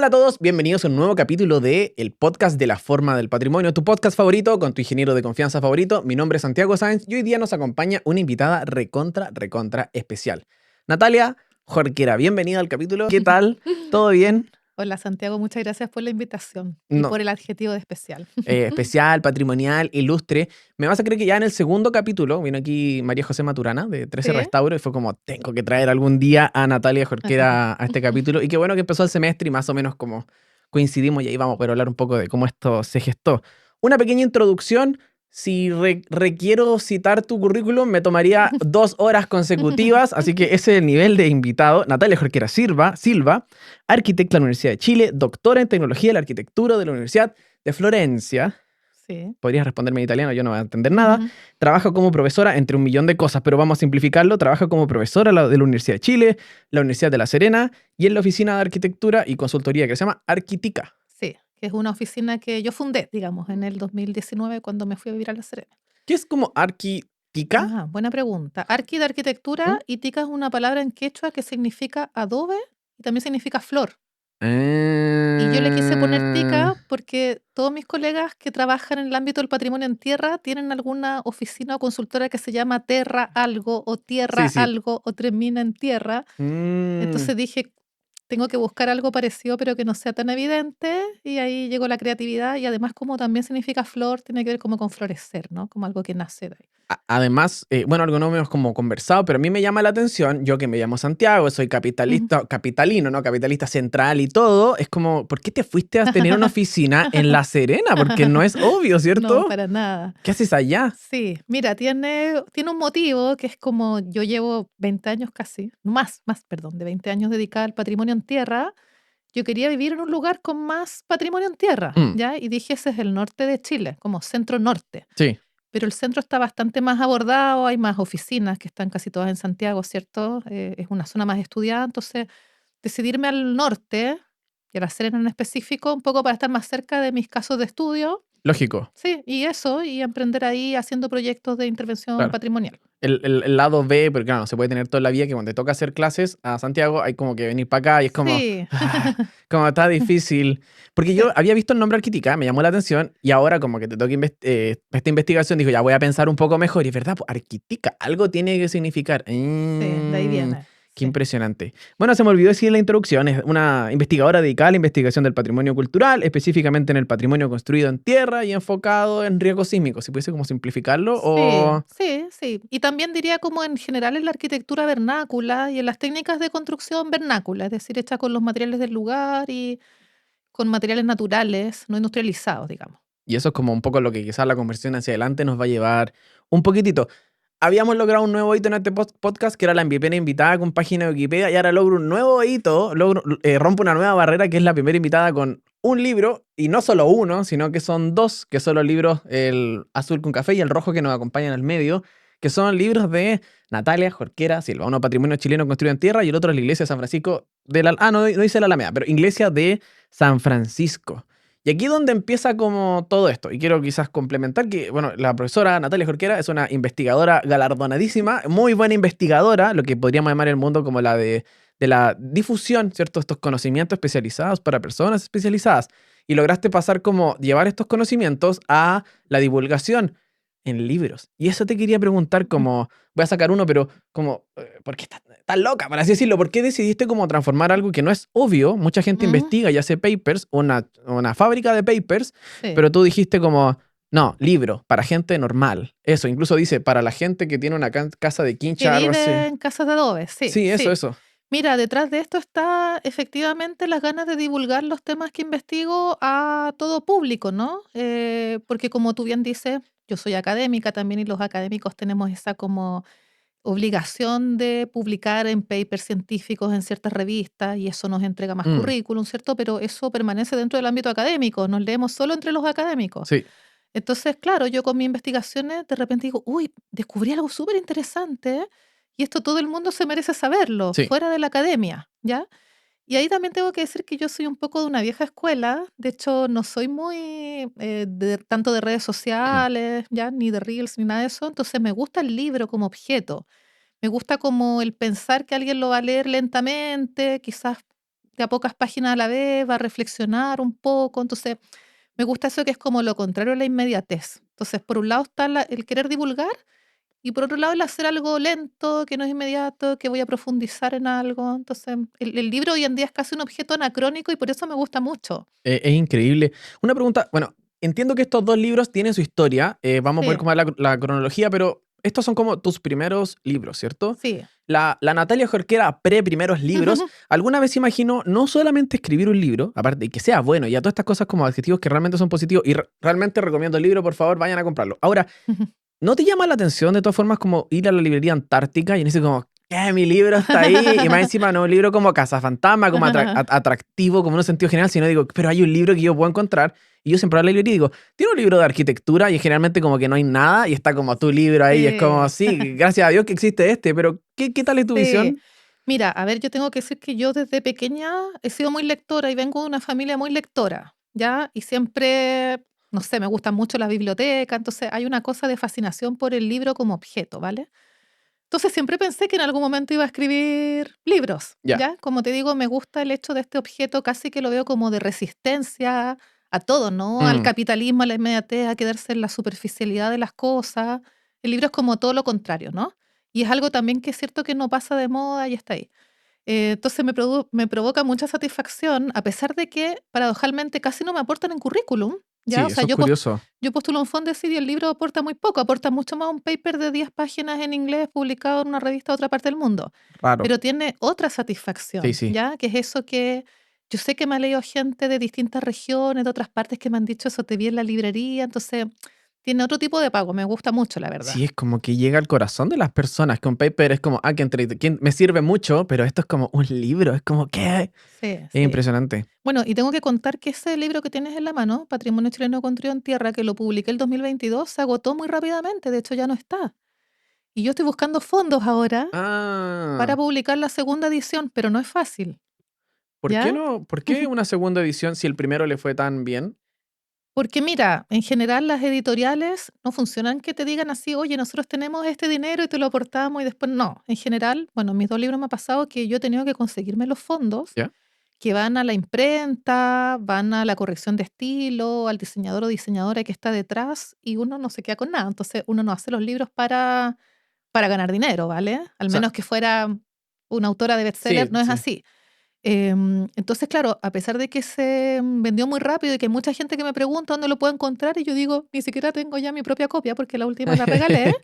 Hola a todos, bienvenidos a un nuevo capítulo de el podcast de la forma del patrimonio, tu podcast favorito con tu ingeniero de confianza favorito. Mi nombre es Santiago Sáenz y hoy día nos acompaña una invitada recontra especial. Natalia Jorquera, bienvenida al capítulo. ¿Qué tal? ¿Todo bien? Hola Santiago, muchas gracias por la invitación y No, por el adjetivo de especial. especial, patrimonial, ilustre. Me vas a creer que ya en el segundo capítulo vino aquí María José Maturana de 13 ¿Sí? Restauro y fue como, tengo que traer algún día a Natalia Jorquera a este capítulo. Y qué bueno que empezó el semestre y más o menos como coincidimos y ahí vamos a poder hablar un poco de cómo esto se gestó. Una pequeña introducción. Si requiero citar tu currículum, me tomaría 2 horas consecutivas, así que ese es el nivel de invitado. Natalia Jorquera Silva, arquitecta de la Universidad de Chile, doctora en tecnología de la arquitectura de la Universidad de Florencia. Sí. Podrías responderme en italiano, yo no voy a entender nada. Ujú. Trabaja como profesora entre un millón de cosas, pero vamos a simplificarlo. Trabaja como profesora de la Universidad de Chile, la Universidad de La Serena y en la oficina de arquitectura y consultoría que se llama Arquitica. Sí, que es una oficina que yo fundé, digamos, en el 2019 cuando me fui a vivir a La Serena. ¿Qué es como Arquitica? Ah, buena pregunta. Arqui de arquitectura ¿Mm? y tica es una palabra en quechua que significa adobe y también significa flor. Y yo le quise poner Eh, tica porque todos mis colegas que trabajan en el ámbito del patrimonio en tierra tienen alguna oficina o consultora que se llama Terra algo o Tierra sí, sí. algo o termina en tierra. Mm, Entonces dije, tengo que buscar algo parecido, pero que no sea tan evidente, y ahí llegó la creatividad, y además como también significa flor, tiene que ver como con florecer, ¿no? Como algo que nace de ahí. Además, bueno, algo no hemos como conversado, pero a mí me llama la atención, yo que me llamo Santiago, soy Ujú. capitalista, capitalino, ¿no? Capitalista central y todo, es como, ¿por qué te fuiste a tener una oficina en La Serena? Porque no es obvio, No, ¿cierto? para nada. ¿Qué haces allá? Sí, mira, tiene un motivo que es como yo llevo 20 años casi, perdón, de 20 años dedicada al patrimonio en tierra. Yo quería vivir en un lugar con más patrimonio en tierra, Mm, ¿ya? Y dije, ese es el norte de Chile, como centro norte. sí, Pero el centro está bastante más abordado, hay más oficinas que están casi todas en Santiago, ¿cierto? Es una zona más estudiada, entonces decidirme al norte, y a La Serena en específico, un poco para estar más cerca de mis casos de estudio, lógico, sí, y eso, y emprender ahí haciendo proyectos de intervención claro. patrimonial. El lado B, porque claro, no se puede tener toda la vida que cuando te toca hacer clases a Santiago hay como que venir para acá y es como, Sí, como está difícil. Porque yo sí. había visto el nombre Arquítica, me llamó la atención y ahora como que te toca esta investigación, digo, ya voy a pensar un poco mejor y es verdad, pues, Arquítica, algo tiene que significar. Sí, de ahí viene, Qué sí. impresionante. Bueno, se me olvidó decir en la introducción, es una investigadora dedicada a la investigación del patrimonio cultural, específicamente en el patrimonio construido en tierra y enfocado en riesgos sísmicos. Si pudiese como simplificarlo Sí, o... sí, sí. Y también diría como en general en la arquitectura vernácula y en las técnicas de construcción vernácula, es decir, hecha con los materiales del lugar y con materiales naturales, no industrializados, digamos. Y eso es como un poco lo que quizás la conversación hacia adelante nos va a llevar un poquitito. Habíamos logrado un nuevo hito en este podcast, que era la primera invitada con página de Wikipedia, y ahora logro un nuevo hito, rompo una nueva barrera, que es la primera invitada con un libro, y no solo uno, sino que son dos, que son los libros, el azul con café y el rojo que nos acompañan al medio, que son libros de Natalia Jorquera Silva, uno Patrimonio Chileno Construido en Tierra, y el otro es la Iglesia de San Francisco de la... Ah, no, no dice la Alameda, pero Iglesia de San Francisco. Y aquí es donde empieza como todo esto. Y quiero quizás complementar que, bueno, la profesora Natalia Jorquera es una investigadora galardonadísima, muy buena investigadora, lo que podríamos llamar en el mundo como de la difusión, ¿cierto? Estos conocimientos especializados para personas especializadas. Y lograste pasar como llevar estos conocimientos a la divulgación en libros. Y eso te quería preguntar como, voy a sacar uno, pero como, ¿por qué estás loca, por así decirlo? ¿Por qué decidiste como transformar algo que no es obvio? Mucha gente Mm, investiga y hace papers, una fábrica de papers, sí. pero tú dijiste como, no, libro, para gente normal. Eso, incluso dice, para la gente que tiene una casa de Que quincha, algo así. vive en casas de adobe, sí, Sí, eso, sí. eso. Mira, detrás de esto está efectivamente las ganas de divulgar los temas que investigo a todo público, ¿no? Porque como tú bien dices, yo soy académica también y los académicos tenemos esa como obligación de publicar en papers científicos en ciertas revistas y eso nos entrega más Mm, currículum, ¿cierto? Pero eso permanece dentro del ámbito académico, nos leemos solo entre los académicos. sí. Entonces, claro, yo con mis investigaciones de repente digo, uy, descubrí algo súper interesante y esto todo el mundo se merece saberlo, Sí. fuera de la academia, ¿ya? Y ahí también tengo que decir que yo soy un poco de una vieja escuela, de hecho no soy muy tanto de redes Mm, sociales, ¿ya? Ni de reels, ni nada de eso, entonces me gusta el libro como objeto, me gusta como el pensar que alguien lo va a leer lentamente, quizás de a pocas páginas a la vez, va a reflexionar un poco. Entonces, me gusta eso que es como lo contrario a la inmediatez. Entonces, por un lado está el querer divulgar y por otro lado el hacer algo lento, que no es inmediato, que voy a profundizar en algo. Entonces, el libro hoy en día es casi un objeto anacrónico y por eso me gusta mucho. Es increíble. Una pregunta, bueno, entiendo que estos dos libros tienen su historia, vamos a ver Sí, cómo es la cronología, pero estos son como tus primeros libros, ¿cierto? sí. La Natalia Jorquera pre-primeros libros, alguna vez imaginó no solamente escribir un libro, aparte de que sea bueno, y a todas estas cosas como adjetivos que realmente son positivos, y realmente recomiendo el libro, por favor, vayan a comprarlo. Ahora, ¿no te llama la atención de todas formas como ir a la librería Antártica y decir como, ¿qué? Mi libro está ahí, y más encima no un libro como Cazafantasma, como atractivo, como en un sentido general, sino digo, pero hay un libro que yo puedo encontrar, y yo siempre voy a la librería y digo, tiene un libro de arquitectura, y generalmente como que no hay nada, y está como tu libro ahí, y es como, Sí, sí, gracias a Dios que existe este, pero ¿qué tal es tu sí. visión? Mira, a ver, yo tengo que decir que yo desde pequeña he sido muy lectora y vengo de una familia muy lectora, ¿ya? Y siempre, no sé, me gusta mucho la biblioteca, entonces hay una cosa de fascinación por el libro como objeto, ¿vale? Entonces siempre pensé que en algún momento iba a escribir libros, Ya. ¿ya? Como te digo, me gusta el hecho de este objeto, casi que lo veo como de resistencia a todo, ¿no? Al Mm, capitalismo, a la inmediatez, a quedarse en la superficialidad de las cosas. El libro es como todo lo contrario, ¿no? Y es algo también que es cierto que no pasa de moda y está ahí. Entonces me provoca mucha satisfacción, a pesar de que paradojalmente casi no me aportan en currículum, ¿ya? O sí, sea, eso es curioso. yo postulo un Fondesit y el libro aporta muy poco, aporta mucho más un paper de 10 páginas en inglés publicado en una revista de otra parte del mundo, Raro. pero tiene otra Sí, satisfacción, sí. ¿ya? Que es eso que yo sé que me ha leído gente de distintas regiones, de otras partes que me han dicho eso te vi en la librería, entonces tiene otro tipo de pago, me gusta mucho, la verdad. Sí, es como que llega al corazón de las personas. Que un paper es como, que me sirve mucho, pero esto es como un libro. Es como, ¿qué? Sí, Es sí. impresionante. Bueno, y tengo que contar que ese libro que tienes en la mano, Patrimonio Chileno Construido en Tierra, que lo publiqué el 2022, se agotó muy rápidamente, de hecho ya no está. Y yo estoy buscando fondos ahora para Ah, publicar la segunda edición, pero no es fácil, ¿por qué ¿ya? no? ¿Por qué una segunda edición si el primero le fue tan bien? Porque mira, en general las editoriales no funcionan que te digan así, oye, nosotros tenemos este dinero y te lo aportamos y después no. En general, bueno, en mis dos libros me ha pasado que yo he tenido que conseguirme los fondos ¿Ya? que van a la imprenta, van a la corrección de estilo, al diseñador o diseñadora que está detrás y uno no se queda con nada. Entonces uno no hace los libros para ganar dinero, ¿vale? Al O sea, menos que fuera una autora de sí, bestseller, no es sí. así. Entonces, claro, a pesar de que se vendió muy rápido y que hay mucha gente que me pregunta dónde lo puedo encontrar y yo digo, ni siquiera tengo ya mi propia copia porque la última la regalé,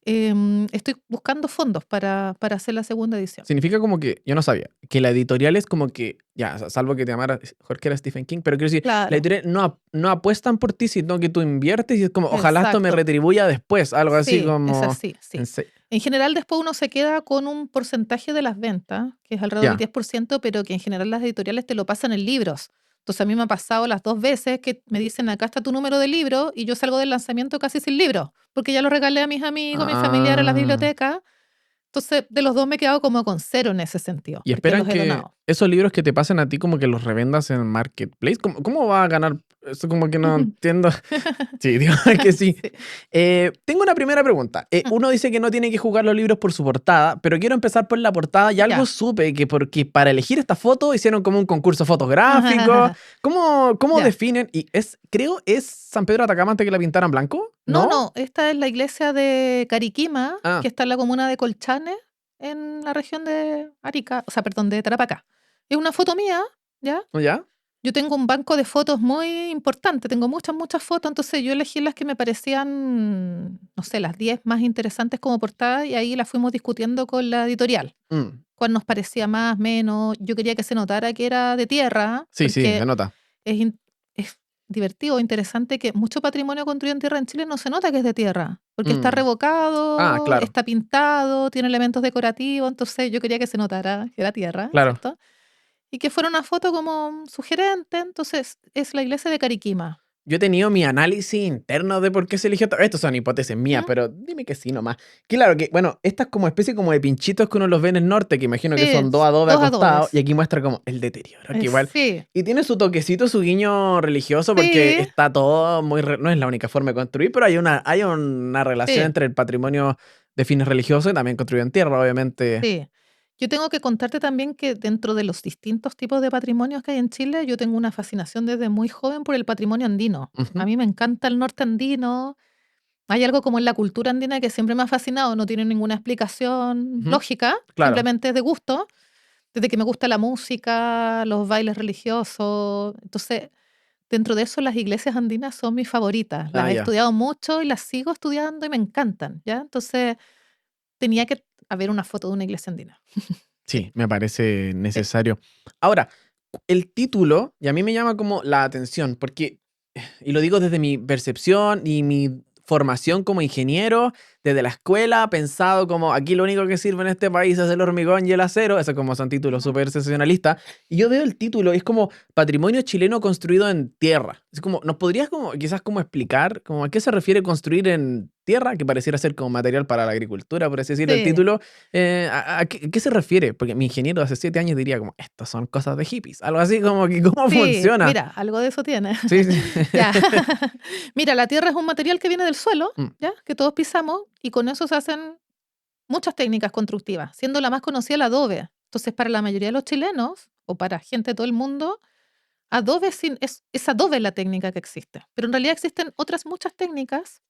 estoy buscando fondos para hacer la segunda edición. Significa como que, yo no sabía, que la editorial es como que, ya, salvo que te llamara Jorge era Stephen King, pero quiero decir, la Claro, editorial no apuestan por ti, sino que tú inviertes y es como, ojalá esto me exacto. retribuya después, algo así Sí, es como, así, en sí. se- En general, después uno se queda con un porcentaje de las ventas, que es alrededor del ya. 10%, pero que en general las editoriales te lo pasan en libros. Entonces a mí me ha pasado las dos veces que me dicen, acá está tu número de libro, y yo salgo del lanzamiento casi sin libro, porque ya lo regalé a mis amigos, a mis familiares, a las Ah. bibliotecas. Entonces, de los dos me he quedado como con cero en ese sentido, Y porque esperan los he que donado. esos libros que te pasen a ti como que los revendas en Marketplace. ¿Cómo va a ganar? Eso como que no entiendo. Sí, digo que sí. Sí. Tengo una primera pregunta. Uno dice que no tiene que jugar los libros por su portada, pero quiero empezar por la portada y algo Ya. supe que porque para elegir esta foto hicieron como un concurso fotográfico. ¿Cómo Ya. definen? Creo es San Pedro de Atacama antes que la pintaran blanco, No, ¿no? no, esta es la iglesia de Cariquima, que Ah, está en la comuna de Colchane, en la región de Arica, o sea, perdón, de Tarapacá. Es una foto mía, ¿ya? ¿ya? Yo tengo un banco de fotos muy importante, tengo muchas, muchas fotos, entonces yo elegí las que me parecían, no sé, las 10 más interesantes como portada y ahí las fuimos discutiendo con la editorial. Mm. ¿Cuál nos parecía más, menos? Yo quería que se notara que era de tierra, Sí, sí, se porque nota. es divertido, interesante que mucho patrimonio construido en tierra en Chile no se nota que es de tierra, porque está Mm. Ah, revocado, claro, está pintado, tiene elementos decorativos, entonces yo quería que se notara que era tierra, claro. ¿cierto? Y que fuera una foto como sugerente, entonces es la iglesia de Cariquima. Yo he tenido mi análisis interno de por qué se eligió. Estos son hipótesis mías, ¿Mm? pero dime que sí nomás. Claro que, bueno, estas como especie como de pinchitos que uno los ve en el norte, que imagino que Sí, son dos adobe dos acostados, y adobes. aquí muestra como el deterioro, que igual. Sí, Y tiene su toquecito, su guiño religioso, porque sí, está todo muy. No es la única forma de construir, pero hay una relación sí, entre el patrimonio de fines religiosos y también construido en tierra, obviamente. sí. Yo tengo que contarte también que dentro de los distintos tipos de patrimonios que hay en Chile, yo tengo una fascinación desde muy joven por el patrimonio andino. A Ujú, mí me encanta el norte andino. Hay algo como en la cultura andina que siempre me ha fascinado, no tiene ninguna explicación ujú, lógica, claro. simplemente es de gusto, desde que me gusta la música, los bailes religiosos. Entonces, dentro de eso, las iglesias andinas son mis favoritas. Las Ah, he ya. estudiado mucho y las sigo estudiando y me encantan, ¿ya? Entonces, tenía que haber una foto de una iglesia andina. Sí, Sí, me parece sí. necesario. Ahora, el título, y a mí me llama como la atención, porque, y lo digo desde mi percepción y mi formación como ingeniero, desde la escuela, pensado como aquí lo único que sirve en este país es el hormigón y el acero, eso como son títulos Ujú. súper sensacionalistas, y yo veo el título y es como Patrimonio chileno construido en tierra. Es como, ¿nos podrías como quizás como explicar como a qué se refiere construir en tierra, que pareciera ser como material para la agricultura, por así decirlo, el Sí, título? ¿A qué se refiere? Porque mi ingeniero de hace 7 años diría como, estas son cosas de hippies, algo así como que, ¿cómo sí, funciona? mira, algo de eso tiene. Sí, sí. Ya. Mira, la tierra es un material que viene del suelo, Mm, ¿ya? Que todos pisamos y con eso se hacen muchas técnicas constructivas, siendo la más conocida el adobe. Entonces, para la mayoría de los chilenos o para gente de todo el mundo, es adobe la técnica que existe. Pero en realidad existen otras muchas técnicas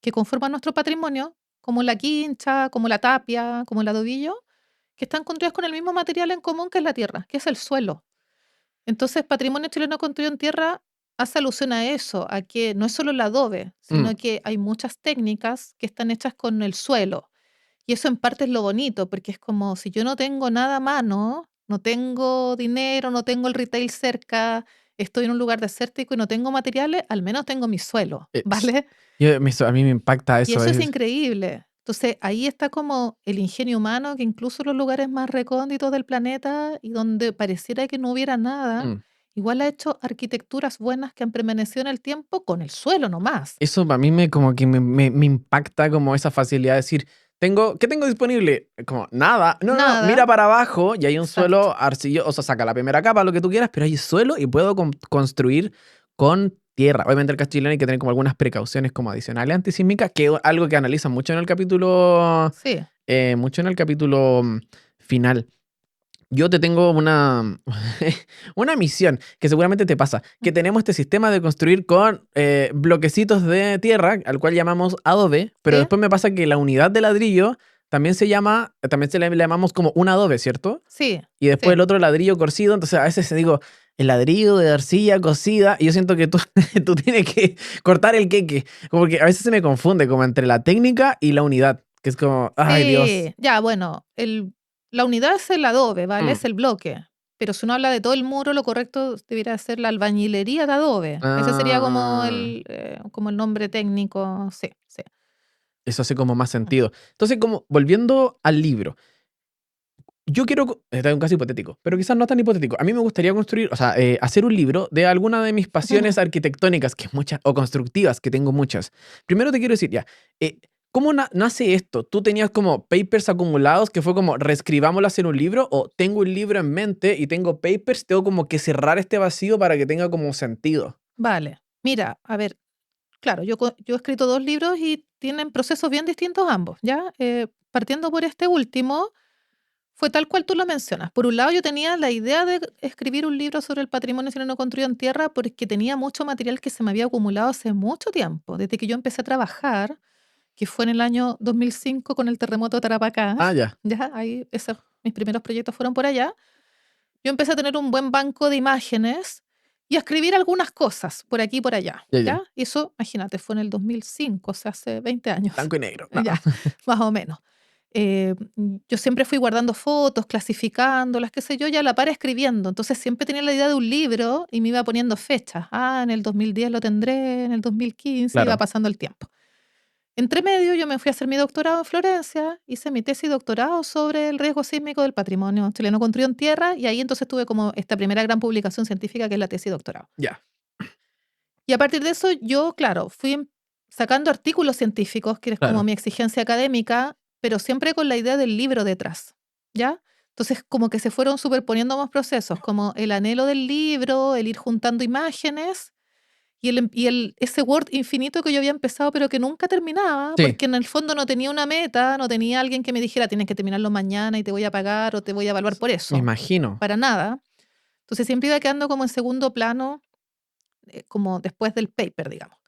que conforman nuestro patrimonio, como la quincha, como la tapia, como el adobillo, que están construidas con el mismo material en común que es la tierra, que es el suelo. Entonces, patrimonio chileno construido en tierra hace alusión a eso, a que no es solo el adobe, mm. sino que hay muchas técnicas que están hechas con el suelo. Y eso en parte es lo bonito, porque es como si yo no tengo nada a mano, no tengo dinero, no tengo el retail cerca, estoy en un lugar desértico y no tengo materiales, al menos tengo mi suelo, S ¿vale? a mí me impacta Y eso, eso es es increíble. Entonces, ahí está como el ingenio humano, que incluso los lugares más recónditos del planeta y donde pareciera que no hubiera nada, mm. igual ha hecho arquitecturas buenas que han permanecido en el tiempo con el suelo nomás. Eso a mí me como que me impacta como esa facilidad de decir, ¿qué tengo disponible? Como, nada. No, no, no, mira Nada, para abajo y hay un exacto. suelo arcilloso, o sea, saca la primera capa, lo que tú quieras, pero hay suelo y puedo construir con tierra. Obviamente el castillo hay que tener como algunas precauciones como adicionales antisísmicas, que es algo que analizan Sí. mucho en el capítulo final. Yo te tengo una misión que seguramente te pasa, que tenemos este sistema de construir con bloquecitos de tierra, al cual llamamos adobe, pero ¿Sí? después me pasa que la unidad de ladrillo también se le llamamos como un adobe, ¿cierto? Sí, Y después sí. el otro ladrillo cocido, entonces a veces digo, el ladrillo de arcilla cocida, y yo siento que tú, tú tienes que cortar el queque, como que a veces se me confunde como entre la técnica y la unidad, que es como, ay Dios. Sí, ya, bueno, la unidad es el adobe, ¿vale? Mm. Es el bloque. Pero si uno habla de todo el muro, lo correcto debería ser la albañilería de adobe. Ese sería Ah. como el nombre técnico. Sí, sí. Eso hace como más Mm, sentido. Entonces, como volviendo al libro, yo quiero, este es un caso hipotético, pero quizás no tan hipotético. A mí me gustaría construir, o sea, hacer un libro de alguna de mis pasiones arquitectónicas, que es muchas, o constructivas, que tengo muchas. Primero te quiero decir, ya, ¿cómo nace esto? ¿Tú tenías como papers acumulados que fue como reescribámoslo hacer un libro? ¿O tengo un libro en mente y tengo papers, tengo como que cerrar este vacío para que tenga como sentido? Vale. Mira, a ver, claro, yo he escrito 2 libros y tienen procesos bien distintos ambos, ¿ya? Partiendo por este último, fue tal cual tú lo mencionas. Por un lado, yo tenía la idea de escribir un libro sobre el patrimonio chileno construido en tierra porque tenía mucho material que se me había acumulado hace mucho tiempo, desde que yo empecé a trabajar, que fue en el año 2005 con el terremoto de Tarapacá. Ah, ya, Ya, mis primeros proyectos fueron por allá. Yo empecé a tener un buen banco de imágenes y a escribir algunas cosas por aquí y por allá, ya, ya. ¿ya? Y eso, imagínate, fue en el 2005, o sea, hace 20 años, Blanco y negro. No. ya, más o menos. Yo siempre fui guardando fotos, clasificándolas, qué sé yo, y a la par escribiendo. Entonces siempre tenía la idea de un libro y me iba poniendo fechas. Ah, en el 2010 lo tendré, en el 2015, iba Claro, pasando el tiempo. Entre medio, yo me fui a hacer mi doctorado en Florencia, hice mi tesis y doctorado sobre el riesgo sísmico del patrimonio chileno construido en tierra, y ahí entonces tuve como esta primera gran publicación científica que es la tesis y doctorado. ya, Y a partir de eso, yo, claro, sacando artículos científicos, que es como claro. mi exigencia académica, pero siempre con la idea del libro detrás, ¿ya? Entonces, como que se fueron superponiendo más procesos, como el anhelo del libro, el ir juntando imágenes ese Word infinito que yo había empezado, pero que nunca terminaba, Sí, porque en el fondo no tenía una meta, no tenía alguien que me dijera, tienes que terminarlo mañana y te voy a pagar o te voy a evaluar por me eso, imagino. para nada. Entonces siempre iba quedando como en segundo plano, como después del paper, digamos.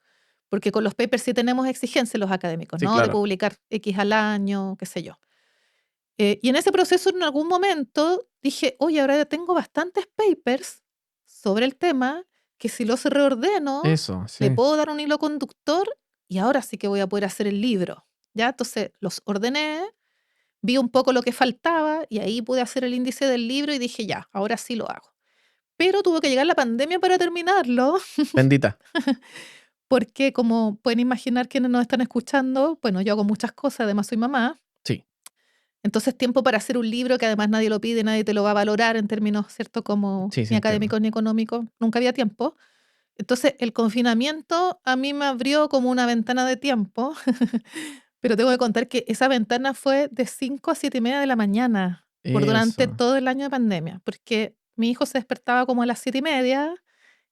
Porque con los papers sí tenemos exigencias los académicos, Sí, ¿no? De claro. publicar X al año, qué sé yo. Y en ese proceso, en algún momento, dije, oye, ahora ya tengo bastantes papers sobre el tema, que si los reordeno, Eso, le sí. puedo dar un hilo conductor y ahora sí que voy a poder hacer el libro. ¿Ya? Entonces los ordené, vi un poco lo que faltaba y ahí pude hacer el índice del libro y dije, ya, ahora sí lo hago. Pero tuvo que llegar la pandemia para terminarlo, Bendita. porque como pueden imaginar quienes nos están escuchando, bueno, yo hago muchas cosas, además soy mamá. Sí, Entonces, tiempo para hacer un libro que además nadie lo pide, nadie te lo va a valorar en términos, ¿cierto? Como sí, se ni entiende. académicos ni económicos, nunca había tiempo. Entonces, el confinamiento a mí me abrió como una ventana de tiempo, pero tengo que contar que esa ventana fue de 5 a 7 y media de la mañana, por durante Eso. todo el año de pandemia, porque mi hijo se despertaba como a las 7 y media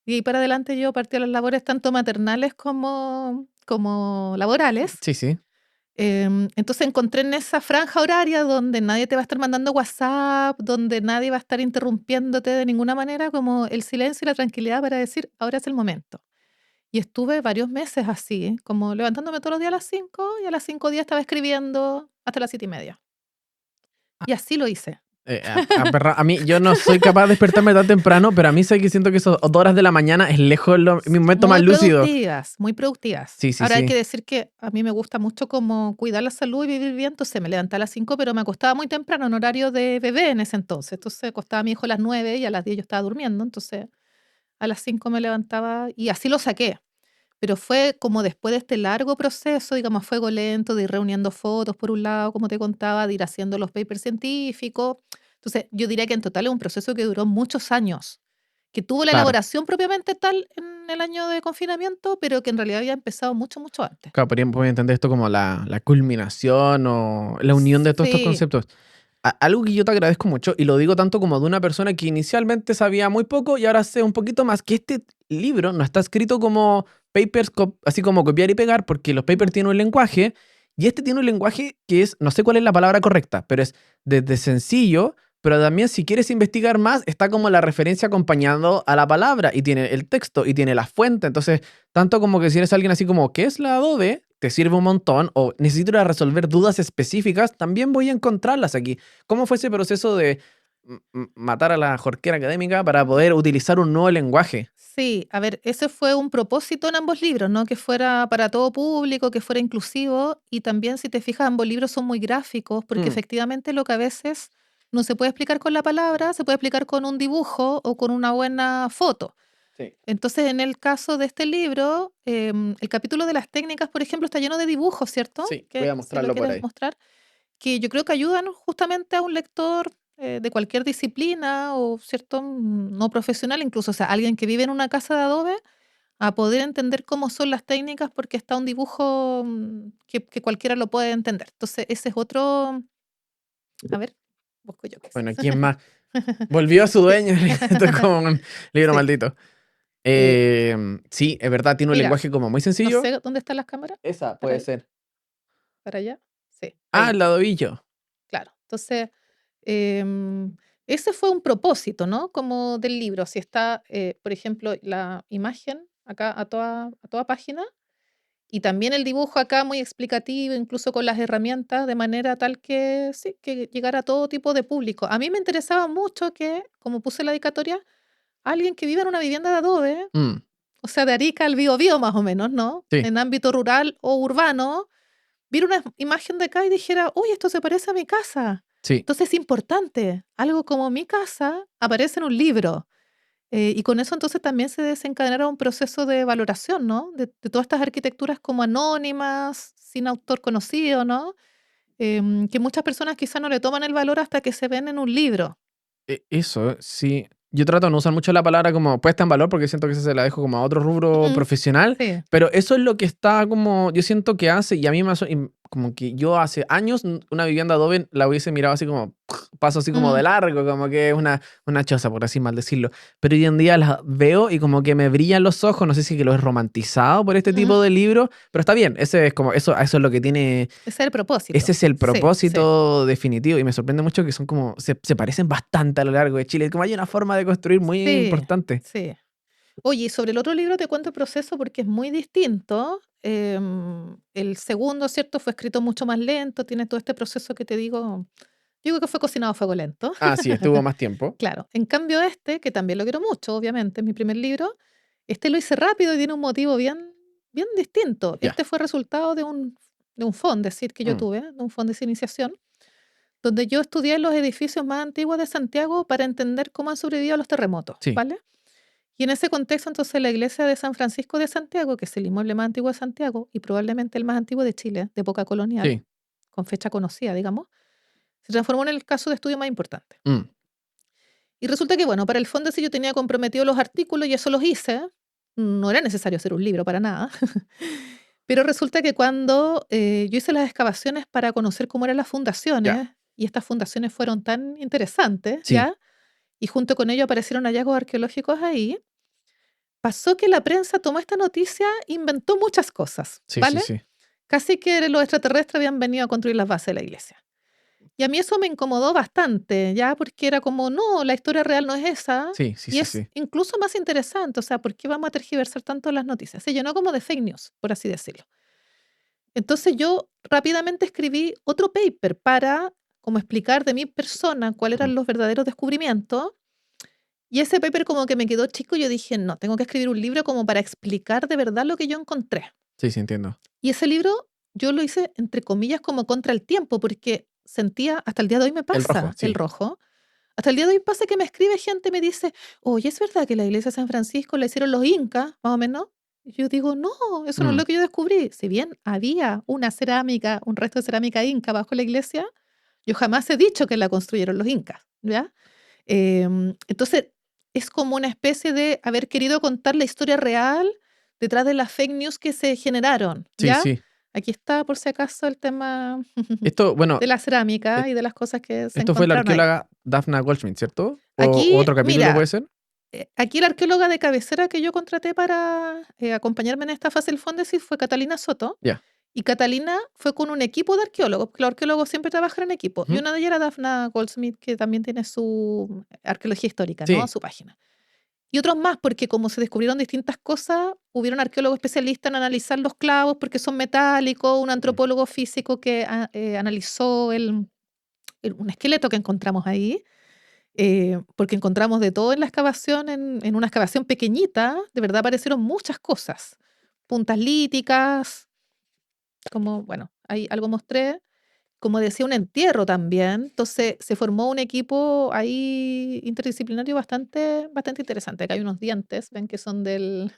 y ahí para adelante yo partía las labores tanto maternales como laborales. Sí, sí. Entonces encontré en esa franja horaria donde nadie te va a estar mandando WhatsApp, donde nadie va a estar interrumpiéndote de ninguna manera, como el silencio y la tranquilidad para decir, ahora es el momento. Y estuve varios meses así, como levantándome todos los días a las 5 y a las 5 días estaba escribiendo hasta las 7 y media. Y así lo hice. A mí, yo no soy capaz de despertarme tan temprano, pero a mí sé que siento que esas 2 horas de la mañana es lejos mi momento más Muy lúcido. productivas, muy productivas. Sí, sí, Ahora hay que sí. decir que a mí me gusta mucho como cuidar la salud y vivir bien, entonces me levantaba a las 5, pero me acostaba muy temprano en horario de bebé en ese entonces. Entonces acostaba a mi hijo a las 9 y a las 10 yo estaba durmiendo, entonces a las 5 me levantaba y así lo saqué. Pero fue como después de este largo proceso, digamos, a fuego lento, de ir reuniendo fotos por un lado, como te contaba, de ir haciendo los papers científicos. Entonces, yo diría que en total es un proceso que duró muchos años, que tuvo la Claro. elaboración propiamente tal en el año de confinamiento, pero que en realidad había empezado mucho, mucho antes. Claro, podría entender esto como la culminación o la unión de todos estos Sí, conceptos. Algo que yo te agradezco mucho, y lo digo tanto como de una persona que inicialmente sabía muy poco y ahora sé un poquito más, que este libro no está escrito como papers, así como copiar y pegar, porque los papers no, tienen un lenguaje, y este tiene un lenguaje que es, no sé cuál es la palabra correcta, pero es desde sencillo, pero también si quieres investigar más, está como la referencia acompañando a la palabra, y tiene el texto, y tiene la fuente, entonces, tanto como que si eres alguien así como, ¿qué es la Adobe? Te sirve un montón, o necesito ir a resolver dudas específicas, también voy a encontrarlas aquí. ¿Cómo fue ese proceso de matar a la jorquera académica para poder utilizar un nuevo lenguaje? sí, a ver, ese fue un propósito en ambos libros, ¿no? Que fuera para todo público, que fuera inclusivo y también, si te fijas, ambos libros son muy gráficos porque Mm, efectivamente lo que a veces no se puede explicar con la palabra, se puede explicar con un dibujo o con una buena foto. sí, Entonces, en el caso de este libro, el capítulo de las técnicas, por ejemplo, está lleno de dibujos, ¿cierto? sí, voy Que a si lo mostrarlo por quieres ahí. mostrar, que yo creo que ayudan justamente a un lector de cualquier disciplina o cierto no profesional, incluso, o sea, alguien que vive en una casa de Adobe, a poder entender cómo son las técnicas porque está un dibujo que cualquiera lo puede entender. Entonces, ese es otro, a ver, busco yo qué es. Bueno, ¿quién más? Volvió a su Sí, dueño, esto es como un libro sí. maldito. Eh, Sí, es verdad, tiene un Mira, lenguaje como muy no sencillo. sé dónde están las cámaras. Esa ¿Para puede ahí? ser. ¿Para allá? Sí, Ah, ahí. el ladovillo. Claro. Entonces, ese fue un propósito, ¿no? Como del libro. Si está, por ejemplo, la imagen acá a toda página y también el dibujo acá muy explicativo, incluso con las herramientas, de manera tal que sí, que llegara a todo tipo de público. A mí me interesaba mucho que, como puse en la dedicatoria, alguien que viva en una vivienda de adobe, Mm, o sea, de Arica al Biobío más o menos, ¿no? sí, En ámbito rural o urbano, viera una imagen de acá y dijera, uy, esto se parece a mi casa. sí. Entonces es importante, algo como mi casa aparece en un libro. Y con eso entonces también se desencadenará un proceso de valoración, ¿no? De todas estas arquitecturas como anónimas, sin autor conocido, ¿no? Que muchas personas quizá no le toman el valor hasta que se ven en un libro. Eso, sí. Yo trato de no usar mucho la palabra como puesta en valor porque siento que eso se la dejo como a otro rubro Ujú, profesional, sí, pero eso es lo que está como, yo siento que hace, y a mí me como que yo hace años una vivienda adobe la hubiese mirado así como, paso así como de Mm, largo, como que es una choza, por así mal decirlo. Pero hoy en día las veo y como que me brillan los ojos, no sé si que lo he romantizado por este ujú. tipo de libros, pero está bien, ese es como, eso es lo que tiene, Ese es el ese propósito. es el Sí, sí, propósito definitivo y me sorprende mucho que son como, se parecen bastante a lo largo de Chile, como hay una forma de construir muy sí, importante. sí. Oye, y sobre el otro libro te cuento el proceso porque es muy distinto. El segundo, ¿cierto? Fue escrito mucho más lento, tiene todo este proceso que te digo, yo digo que fue cocinado a fuego lento. Ah, sí, estuvo más tiempo. Claro, en cambio este, que también lo quiero mucho, obviamente, es mi primer libro, este lo hice rápido y tiene un motivo bien, bien distinto. Ya. Este fue resultado de un decir que yo Mm, tuve, de un de iniciación, donde yo estudié los edificios más antiguos de Santiago para entender cómo han sobrevivido a los terremotos, sí, ¿vale? Y en ese contexto, entonces, la iglesia de San Francisco de Santiago, que es el inmueble más antiguo de Santiago y probablemente el más antiguo de Chile, de época colonial, sí. con fecha conocida, digamos, se transformó en el caso de estudio más importante. Mm, Y resulta que, bueno, para el fondo, si yo tenía comprometido los artículos y eso los hice, no era necesario hacer un libro para nada. Pero resulta que cuando yo hice las excavaciones para conocer cómo eran las ya. fundaciones, y estas fundaciones fueron tan interesantes, Sí, ¿ya? Y junto con ello aparecieron hallazgos arqueológicos ahí, pasó que la prensa tomó esta noticia, inventó muchas cosas, sí, sí, ¿vale? sí. Casi que los extraterrestres habían venido a construir las bases de la iglesia. Y a mí eso me incomodó bastante, ya, porque era como, no, la historia real no es esa, Sí, sí, y sí, es sí. incluso más interesante, o sea, ¿por qué vamos a tergiversar tanto las noticias? Se llenó como de fake news, por así decirlo. Entonces yo rápidamente escribí otro paper para como explicar de mi persona cuáles Mm, eran los verdaderos descubrimientos. Y ese paper como que me quedó chico, yo dije, no, tengo que escribir un libro como para explicar de verdad lo que yo encontré. sí, sí, entiendo. Y ese libro yo lo hice entre comillas como contra el tiempo, porque sentía, hasta el día de hoy me El rojo, pasa, el sí. rojo. Hasta el día de hoy pasa que me escribe gente y me dice, oye, ¿es verdad que la iglesia de San Francisco la hicieron los incas, más o menos? Y yo digo, no, eso no es Mm, lo que yo descubrí. Si bien había una cerámica, un resto de cerámica inca bajo la iglesia, yo jamás he dicho que la construyeron los incas, ¿ya? Entonces, es como una especie de haber querido contar la historia real detrás de las fake news que se generaron, sí, ¿ya? sí. Aquí está, por si acaso, el tema Esto, bueno, de la cerámica e- y de las cosas que se esto fue la encontraron ahí. arqueóloga Daphna Goldschmidt, ¿cierto? O Aquí, otro capítulo mira, puede ser. aquí la arqueóloga de cabecera que yo contraté para acompañarme en esta fase del Fondesit fue Catalina Soto. Ya. Y Catalina fue con un equipo de arqueólogos, porque los arqueólogos siempre trabajan en equipo. Y Ujú. una de ellas era Daphna Goldsmith, que también tiene su arqueología histórica, ¿no? Sí. Su página. Y otros más, porque como se descubrieron distintas cosas, hubieron arqueólogos especialistas en analizar los clavos porque son metálicos, un Mm, antropólogo físico que analizó un esqueleto que encontramos ahí, porque encontramos de todo en la excavación, en una excavación pequeñita, de verdad aparecieron muchas cosas, puntas líticas, como, bueno, ahí algo mostré, como decía, un entierro también. Entonces se formó un equipo ahí interdisciplinario bastante, bastante interesante. Acá hay unos dientes, ven que son del,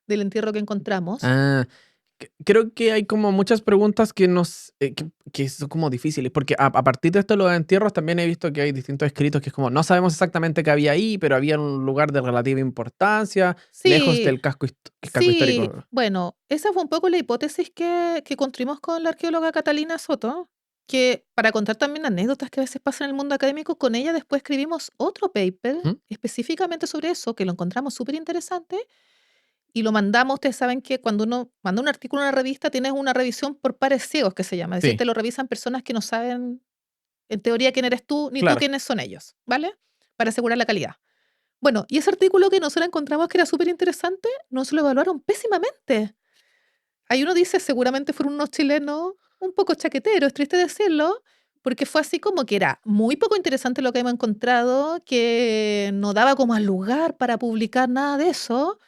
del entierro que encontramos. Ah, creo que hay como muchas preguntas que son como difíciles, porque a partir de esto, los entierros, también he visto que hay distintos escritos que es como, no sabemos exactamente qué había ahí, pero había un lugar de relativa importancia, lejos Sí, del casco, el casco sí, histórico. bueno, esa fue un poco la hipótesis que construimos con la arqueóloga Catalina Soto, que para contar también anécdotas que a veces pasan en el mundo académico, con ella después escribimos otro paper Ujú. específicamente sobre eso, que lo encontramos súper interesante y lo mandamos. Ustedes saben que cuando uno manda un artículo a una revista, tienes una revisión por pares ciegos que se llama. Es decir, Sí, te lo revisan personas que no saben en teoría quién eres tú, ni tú claro. quiénes son ellos, ¿vale? Para asegurar la calidad. Bueno, y ese artículo que nosotros encontramos que era súper interesante, nos lo evaluaron pésimamente. Ahí uno dice, seguramente fueron unos chilenos un poco chaqueteros, es triste decirlo, porque fue así como que era muy poco interesante lo que hemos encontrado, que no daba como al lugar para publicar nada de eso,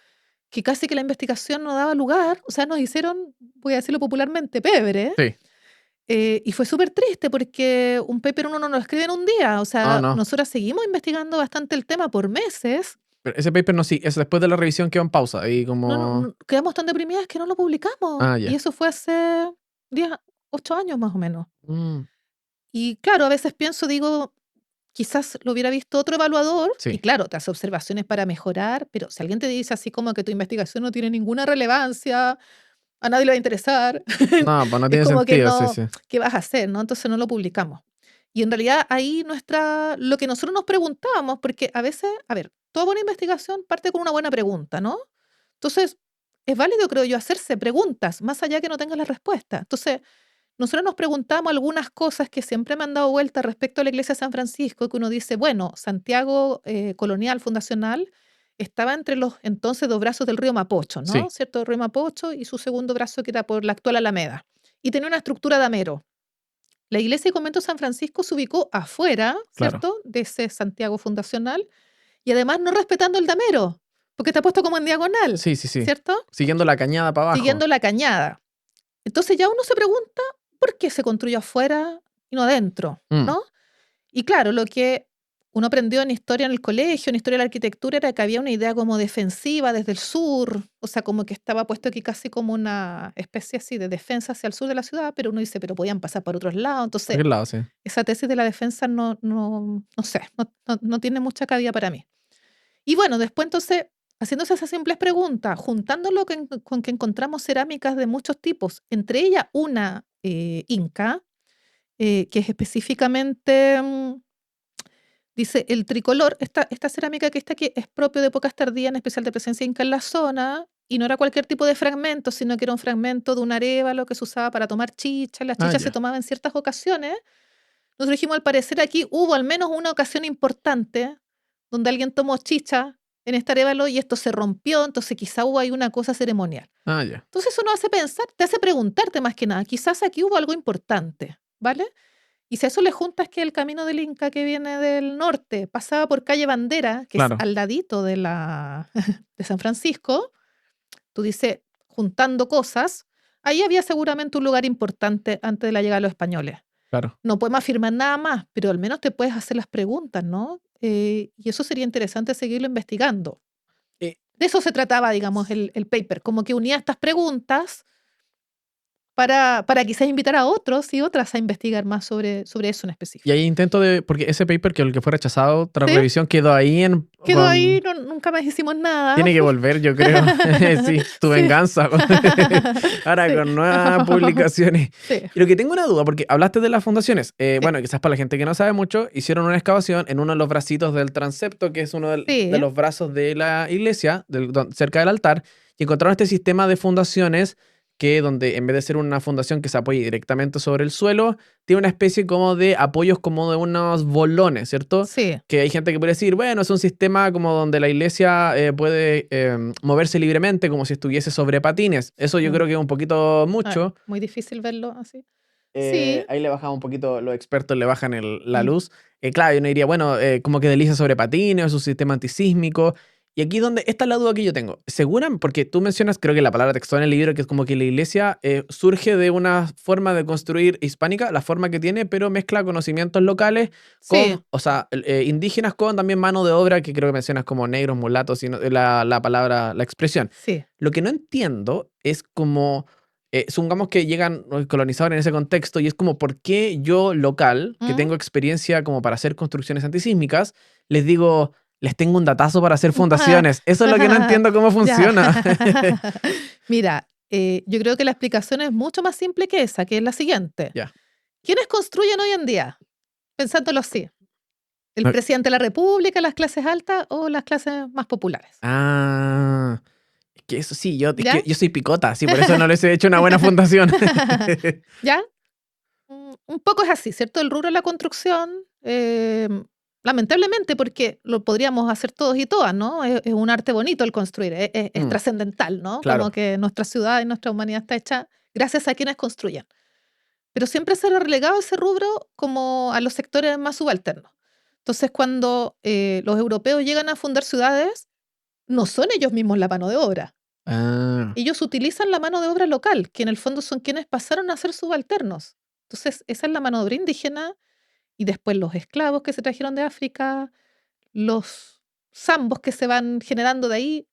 que casi que la investigación no daba lugar, o sea, nos hicieron, voy a decirlo popularmente, pebre. Sí. Y fue súper triste porque un paper uno no lo escribe en un día, o No, sea, no. nosotras seguimos investigando bastante el tema por meses. Pero ese paper no, sí, es después de la revisión quedó en pausa. Y No, no, como. quedamos tan deprimidas que no lo publicamos. Ah, Y ya. eso fue hace 10, 8 años más o menos. Mm, Y claro, a veces pienso, digo, quizás lo hubiera visto otro evaluador y sí. claro, te hace observaciones para mejorar, pero si alguien te dice así como que tu investigación no tiene ninguna relevancia, a nadie le va a interesar. No, pues no Es tiene como que sentido, sí, no, sí. ¿qué vas a hacer, no? Entonces no lo publicamos. Y en realidad ahí lo que nosotros nos preguntábamos, porque a veces, a ver, toda buena investigación parte con una buena pregunta, ¿no? Entonces, es válido, creo yo, hacerse preguntas, más allá que no tengas la respuesta. Entonces, nosotros nos preguntamos algunas cosas que siempre me han dado vuelta respecto a la iglesia de San Francisco, que uno dice, bueno, Santiago colonial, fundacional, estaba entre los entonces dos brazos del río Mapocho, ¿no? Sí, ¿Cierto? El río Mapocho y su segundo brazo que era por la actual Alameda. Y tenía una estructura de amero. La iglesia y convento de San Francisco se ubicó afuera, claro. ¿cierto? De ese Santiago fundacional y además no respetando el damero, porque está puesto como en diagonal, Sí, sí, sí. ¿cierto? Siguiendo la cañada para abajo. Siguiendo la cañada. Entonces ya uno se pregunta por qué se construyó afuera y no adentro, Mm, ¿no? Y claro, lo que uno aprendió en historia en el colegio, en historia de la arquitectura, era que había una idea como defensiva desde el sur, o sea, como que estaba puesto aquí casi como una especie así de defensa hacia el sur de la ciudad, pero uno dice, pero podían pasar por otros lados. por Entonces, aquel lado, sí. esa tesis de la defensa no sé, no tiene mucha cabida para mí. Y bueno, después entonces, haciéndose esas simples preguntas, juntándolo con que encontramos cerámicas de muchos tipos, entre ellas una inca, que es específicamente, dice, el tricolor, esta cerámica que está aquí es propio de épocas tardías, en especial de presencia inca en la zona, y no era cualquier tipo de fragmento, sino que era un fragmento de un arévalo que se usaba para tomar chicha, la Ah, chicha se ya. tomaba en ciertas ocasiones. Nosotros dijimos, al parecer aquí hubo al menos una ocasión importante donde alguien tomó chicha en este arévalo y esto se rompió, entonces quizá hubo ahí una cosa ceremonial. Ah, ya. Entonces eso nos hace pensar, te hace preguntarte más que nada, quizás aquí hubo algo importante, ¿vale? Y si a eso le juntas que el camino del Inca que viene del norte pasaba por calle Bandera, que es Claro. al ladito de de San Francisco, tú dices, juntando cosas, ahí había seguramente un lugar importante antes de la llegada de los españoles. Claro. No podemos afirmar nada más, pero al menos te puedes hacer las preguntas, ¿no? Y eso sería interesante seguirlo investigando. Eh, De eso se trataba, digamos, el paper, como que unía estas preguntas para quizás invitar a otros y otras a investigar más sobre eso en y específico. hay intento de. Porque ese paper, que el que fue rechazado tras ¿Sí? revisión, quedó ahí en. Quedó ahí, nunca más hicimos nada. Tiene que volver, yo creo. Sí, tu Sí. venganza. Ahora Sí. con nuevas publicaciones. Sí. Y lo que tengo una duda, porque hablaste de las fundaciones. Sí. Bueno, quizás para la gente que no sabe mucho, hicieron una excavación en uno de los bracitos del transepto, que es uno de Sí. los brazos de la iglesia, cerca del altar, y encontraron este sistema de fundaciones que donde en vez de ser una fundación que se apoye directamente sobre el suelo, tiene una especie como de apoyos como de unos bolones, ¿cierto? Sí. Que hay gente que puede decir, bueno, es un sistema como donde la iglesia puede moverse libremente como si estuviese sobre patines. Eso yo Mm. creo que es un poquito A ver, mucho. muy difícil verlo así. Sí. Ahí le bajamos un poquito, los expertos le bajan la Mm. luz. Claro, yo no diría, bueno, como que desliza sobre patines, es un sistema antisísmico. Y aquí donde, esta es la duda que yo tengo. ¿Segura? Porque tú mencionas, creo que la palabra textual en el libro, que es como que la iglesia surge de una forma de construir hispánica, la forma que tiene, pero mezcla conocimientos locales Sí. con, o sea, indígenas con también mano de obra, que creo que mencionas como negros, mulatos, y la palabra, la expresión. Sí. Lo que no entiendo es como supongamos que llegan los colonizadores en ese contexto y es como, ¿por qué yo local, que ¿Mm? tengo experiencia como para hacer construcciones antisísmicas, les digo, les tengo un datazo para hacer fundaciones? Eso es lo que no entiendo cómo Ya. funciona. Mira, yo creo que la explicación es mucho más simple que esa, que es la siguiente. Ya. ¿Quiénes construyen hoy en día? Pensándolo así. ¿El No- presidente de la República, las clases altas o las clases más populares? Ah, es que eso sí, es que ¿Ya? yo soy picota, sí, por eso no les he hecho una buena fundación. ¿Ya? Un poco es así, ¿cierto? El rubro de la construcción, lamentablemente, porque lo podríamos hacer todos y todas, ¿no? Es un arte bonito el construir, es Mm, trascendental, ¿no? Como claro, que nuestra ciudad y nuestra humanidad está hecha gracias a quienes construyen. Pero siempre se ha relegado ese rubro como a los sectores más subalternos. Entonces, cuando los europeos llegan a fundar ciudades, no son ellos mismos la mano de obra. ah, Ellos utilizan la mano de obra local, que en el fondo son quienes pasaron a ser subalternos. Entonces, esa es la mano de obra indígena y después los esclavos que se trajeron de África, los zambos que se van generando de ahí.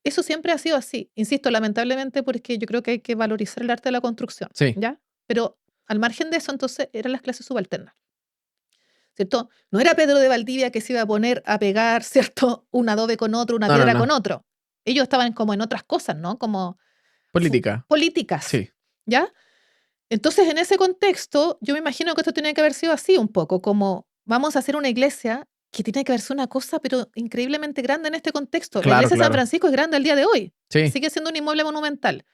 Eso siempre ha sido así. Insisto, lamentablemente, porque yo creo que hay que valorizar el arte de la construcción, sí, ¿ya? Pero al margen de eso, entonces, eran las clases subalternas, ¿cierto? No era Pedro de Valdivia que se iba a poner a pegar, ¿cierto? Un adobe con otro, una no, no, piedra con no. otro. Ellos estaban como en otras cosas, ¿no? Como Política. políticas, Sí. ¿ya? Entonces, en ese contexto, yo me imagino que esto tiene que haber sido así un poco, como vamos a hacer una iglesia que tiene que verse una cosa, pero increíblemente grande en este contexto. La Claro, iglesia de San claro. Francisco es grande al día de hoy. Sí. Sigue siendo un inmueble monumental.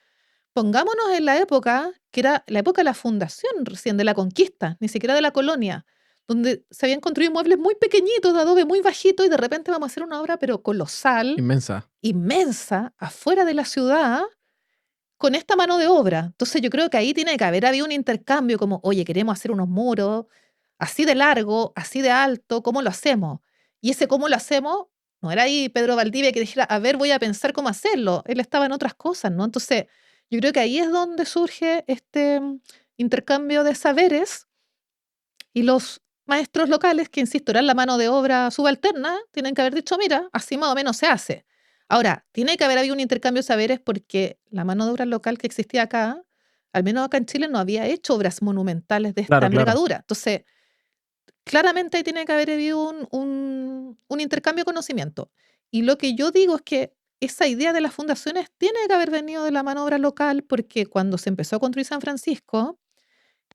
Pongámonos en la época, que era la época de la fundación recién, de la conquista, ni siquiera de la colonia, donde se habían construido inmuebles muy pequeñitos, de adobe muy bajito, y de repente vamos a hacer una obra, pero colosal, Inmensa. inmensa, afuera de la ciudad, con esta mano de obra. Entonces yo creo que ahí tiene que haber habido un intercambio como, oye, queremos hacer unos muros así de largo, así de alto, ¿cómo lo hacemos? Y ese cómo lo hacemos, no era ahí Pedro Valdivia que dijera, a ver, voy a pensar cómo hacerlo. Él estaba en otras cosas, ¿no? Entonces yo creo que ahí es donde surge este intercambio de saberes y los maestros locales, que insisto, eran la mano de obra subalterna, tienen que haber dicho, mira, así más o menos se hace. Ahora, tiene que haber habido un intercambio de saberes porque la mano de obra local que existía acá, al menos acá en Chile, no había hecho obras monumentales de esta Claro, claro. envergadura. Entonces, claramente ahí tiene que haber habido un intercambio de conocimiento. Y lo que yo digo es que esa idea de las fundaciones tiene que haber venido de la mano de obra local porque cuando se empezó a construir San Francisco,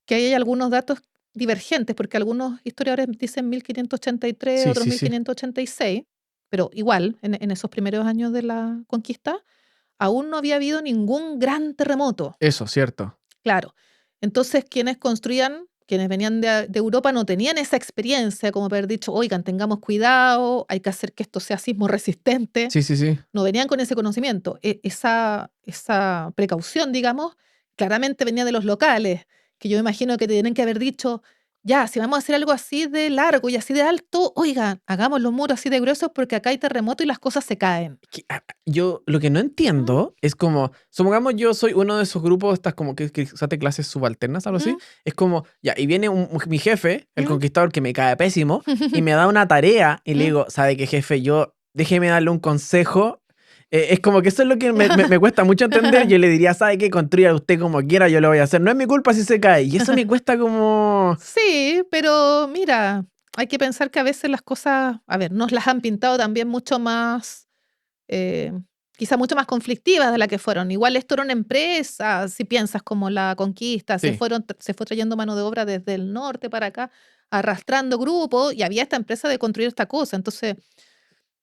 que ahí hay algunos datos divergentes, porque algunos historiadores dicen 1583, Sí, otros sí, sí. 1586, pero igual, en esos primeros años de la conquista, aún no había habido ningún gran terremoto, Eso, cierto. claro. Entonces, quienes construían, quienes venían de Europa, no tenían esa experiencia como haber dicho, oigan, tengamos cuidado, hay que hacer que esto sea sismo resistente. Sí, sí, sí. No venían con ese conocimiento. Esa precaución, digamos, claramente venía de los locales, que yo me imagino que tienen que haber dicho, ya, si vamos a hacer algo así de largo y así de alto, oigan, hagamos los muros así de gruesos porque acá hay terremoto y las cosas se caen. Yo lo que no Mm, entiendo es como, supongamos yo soy uno de esos grupos, estas como que usaste clases subalternas, algo así. mm, Es como, ya, y viene mi jefe, el mm. conquistador, que me cae pésimo, y me da una tarea y le Mm. digo, ¿sabe qué, jefe? Yo, déjeme darle un consejo. Es como que eso es lo que me cuesta mucho entender. Yo le diría, ¿sabe qué? Construya usted como quiera, yo lo voy a hacer. No es mi culpa si se cae. Y eso me cuesta como... Sí, pero mira, hay que pensar que a veces las cosas, a ver, nos las han pintado también mucho más, eh, quizá mucho más conflictivas de la que fueron. Igual esto era una empresa, si piensas como la conquista, Sí. se fue trayendo mano de obra desde el norte para acá, arrastrando grupos, y había esta empresa de construir esta cosa. Entonces,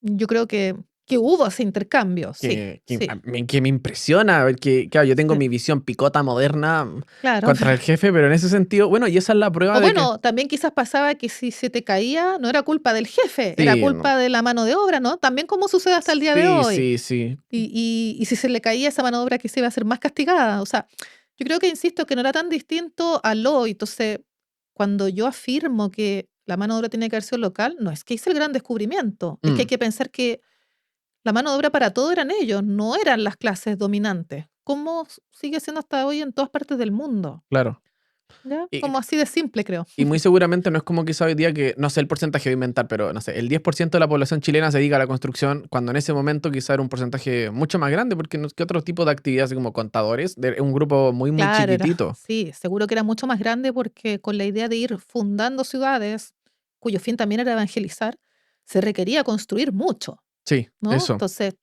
yo creo que hubo ese intercambio, sí, sí, Que me impresiona, porque claro, yo tengo sí, mi visión picota moderna claro. contra el jefe, pero en ese sentido, bueno, y esa es la prueba O de que bueno, también quizás pasaba que si se te caía, no era culpa del jefe, era sí, no, culpa de la mano de obra, ¿no? También como sucede hasta el día de sí, hoy. sí, sí, Y si se le caía esa mano de obra, que se iba a ser más castigada. O sea, yo creo que insisto que no era tan distinto al hoy. Entonces, cuando yo afirmo que la mano de obra tiene que haber sido local, no es que hice el gran descubrimiento, es que hay mm, que pensar que la mano de obra para todo eran ellos, no eran las clases dominantes, como sigue siendo hasta hoy en todas partes del mundo. claro. ¿Ya? Y, Como así de simple, creo. y muy seguramente no es como quizá hoy día que, no sé el porcentaje, voy a inventar, pero no sé, el 10% de la población chilena se dedica a la construcción, cuando en ese momento quizá era un porcentaje mucho más grande, porque no es que otro tipo de actividades como contadores, de un grupo muy, muy Claro, era, chiquitito. sí, seguro que era mucho más grande porque con la idea de ir fundando ciudades, cuyo fin también era evangelizar, se requería construir mucho, Sí, ¿no? eso. Entonces,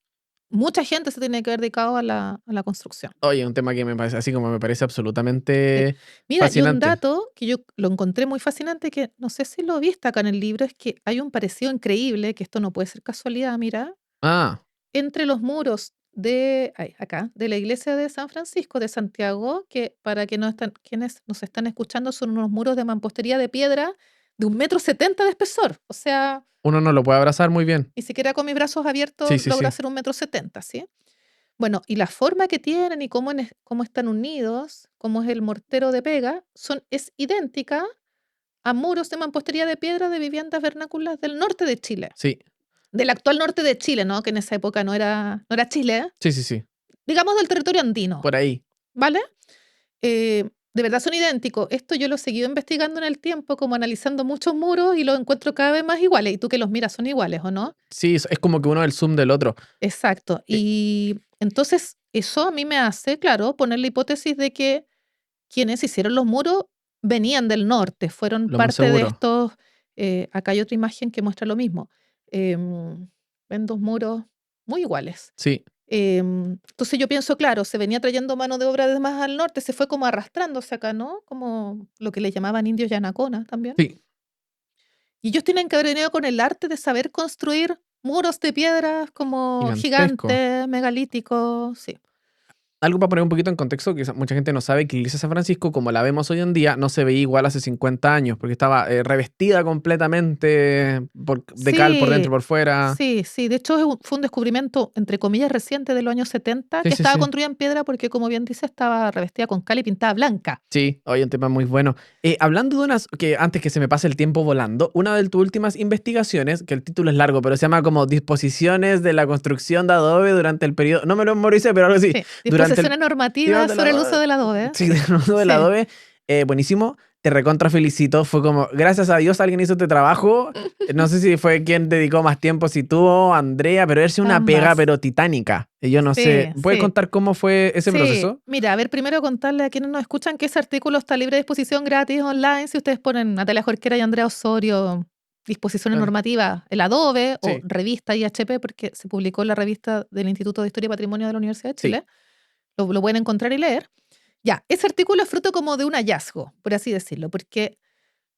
mucha gente se tiene que haber dedicado a la construcción. Oye, un tema que me parece, así como me parece Sí. absolutamente Mira, y un fascinante. dato que yo lo encontré muy fascinante, que no sé si lo viste acá en el libro, es que hay un parecido increíble, que esto no puede ser casualidad, mira, Ah, entre los muros acá, de la iglesia de San Francisco de Santiago, que para que no están, quienes nos están escuchando son unos muros de mampostería de piedra de 1,70 m de espesor. O sea, uno no lo puede abrazar muy bien. ni siquiera con mis brazos Sí, abiertos sí, logro sí. hacer 1,70 m, ¿sí? Bueno, y la forma que tienen y cómo están unidos, cómo es el mortero de pega, es idéntica a muros de mampostería de piedra de viviendas vernáculas del norte de Chile. Sí, Del actual norte de Chile, ¿no? Que en esa época no era Chile, ¿eh? sí, sí, sí. Digamos del territorio andino, Por ahí. ¿vale? De verdad son idénticos. Esto yo lo he seguido investigando en el tiempo, como analizando muchos muros y los encuentro cada vez más iguales. Y tú que los miras son iguales, ¿o no? Sí, es como que uno es el zoom del otro. Exacto. Eh, Y entonces eso a mí me hace, claro, poner la hipótesis de que quienes hicieron los muros venían del norte, fueron lo más parte de seguro. estos. Acá hay otra imagen que muestra lo mismo. Ven dos muros muy iguales. Sí. Entonces yo pienso, claro, se venía trayendo mano de obra desde más al norte, se fue como arrastrándose acá, ¿no? Como lo que le llamaban indios yanacona también. Sí, Y ellos tienen que haber venido con el arte de saber construir muros de piedras como gigantesco. gigantes, megalíticos, sí. Algo para poner un poquito en contexto, que mucha gente no sabe que la iglesia de San Francisco, como la vemos hoy en día, no se veía igual hace 50 años, porque estaba revestida completamente de cal por dentro y Sí, por fuera. sí, sí. De hecho, fue un descubrimiento, entre comillas, reciente de los años 70, Sí, que sí, estaba sí. construida en piedra porque, como bien dice, estaba revestida con cal y pintada blanca. Sí, hoy un tema muy bueno. Hablando de unas, que antes que se me pase el tiempo volando, una de tus últimas investigaciones, que el título es largo, pero se llama como Disposiciones de la construcción de adobe durante el periodo, no me lo memoricé, pero algo así, Sí, durante el disposiciones periodo normativas del sobre el uso adobe, del adobe. sí, del uso del Sí, adobe, buenísimo, te recontra felicito, fue como, gracias a Dios alguien hizo este trabajo, no sé si fue quien dedicó más tiempo, si tú, Andrea, pero es una pega, ambas. pero titánica, y yo no sé, Sí, ¿puedes sí. contar cómo fue ese Sí, proceso? mira, a ver, primero contarle a quienes nos escuchan que ese artículo está libre de disposición gratis online. Si ustedes ponen Natalia Jorquera y Andrea Osorio, disposiciones Claro. normativas, el Adobe o Sí, revista IHP, porque se publicó en la revista del Instituto de Historia y Patrimonio de la Universidad de sí, Chile, lo pueden encontrar y leer. Ya, ese artículo es fruto como de un hallazgo, por así decirlo, porque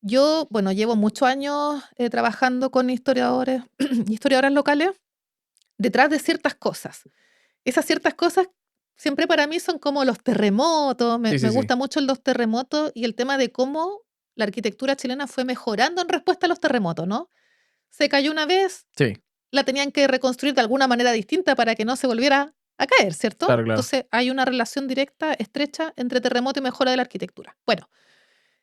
yo, bueno, llevo muchos años trabajando con historiadores, historiadoras locales detrás de ciertas cosas. Esas ciertas cosas siempre para mí son como los terremotos, sí, me sí, sí, gusta mucho los terremotos y el tema de cómo la arquitectura chilena fue mejorando en respuesta a los terremotos, ¿no? Se cayó una vez, sí, la tenían que reconstruir de alguna manera distinta para que no se volviera a caer, ¿cierto? claro, claro. Entonces hay una relación directa, estrecha entre terremoto y mejora de la arquitectura. Bueno,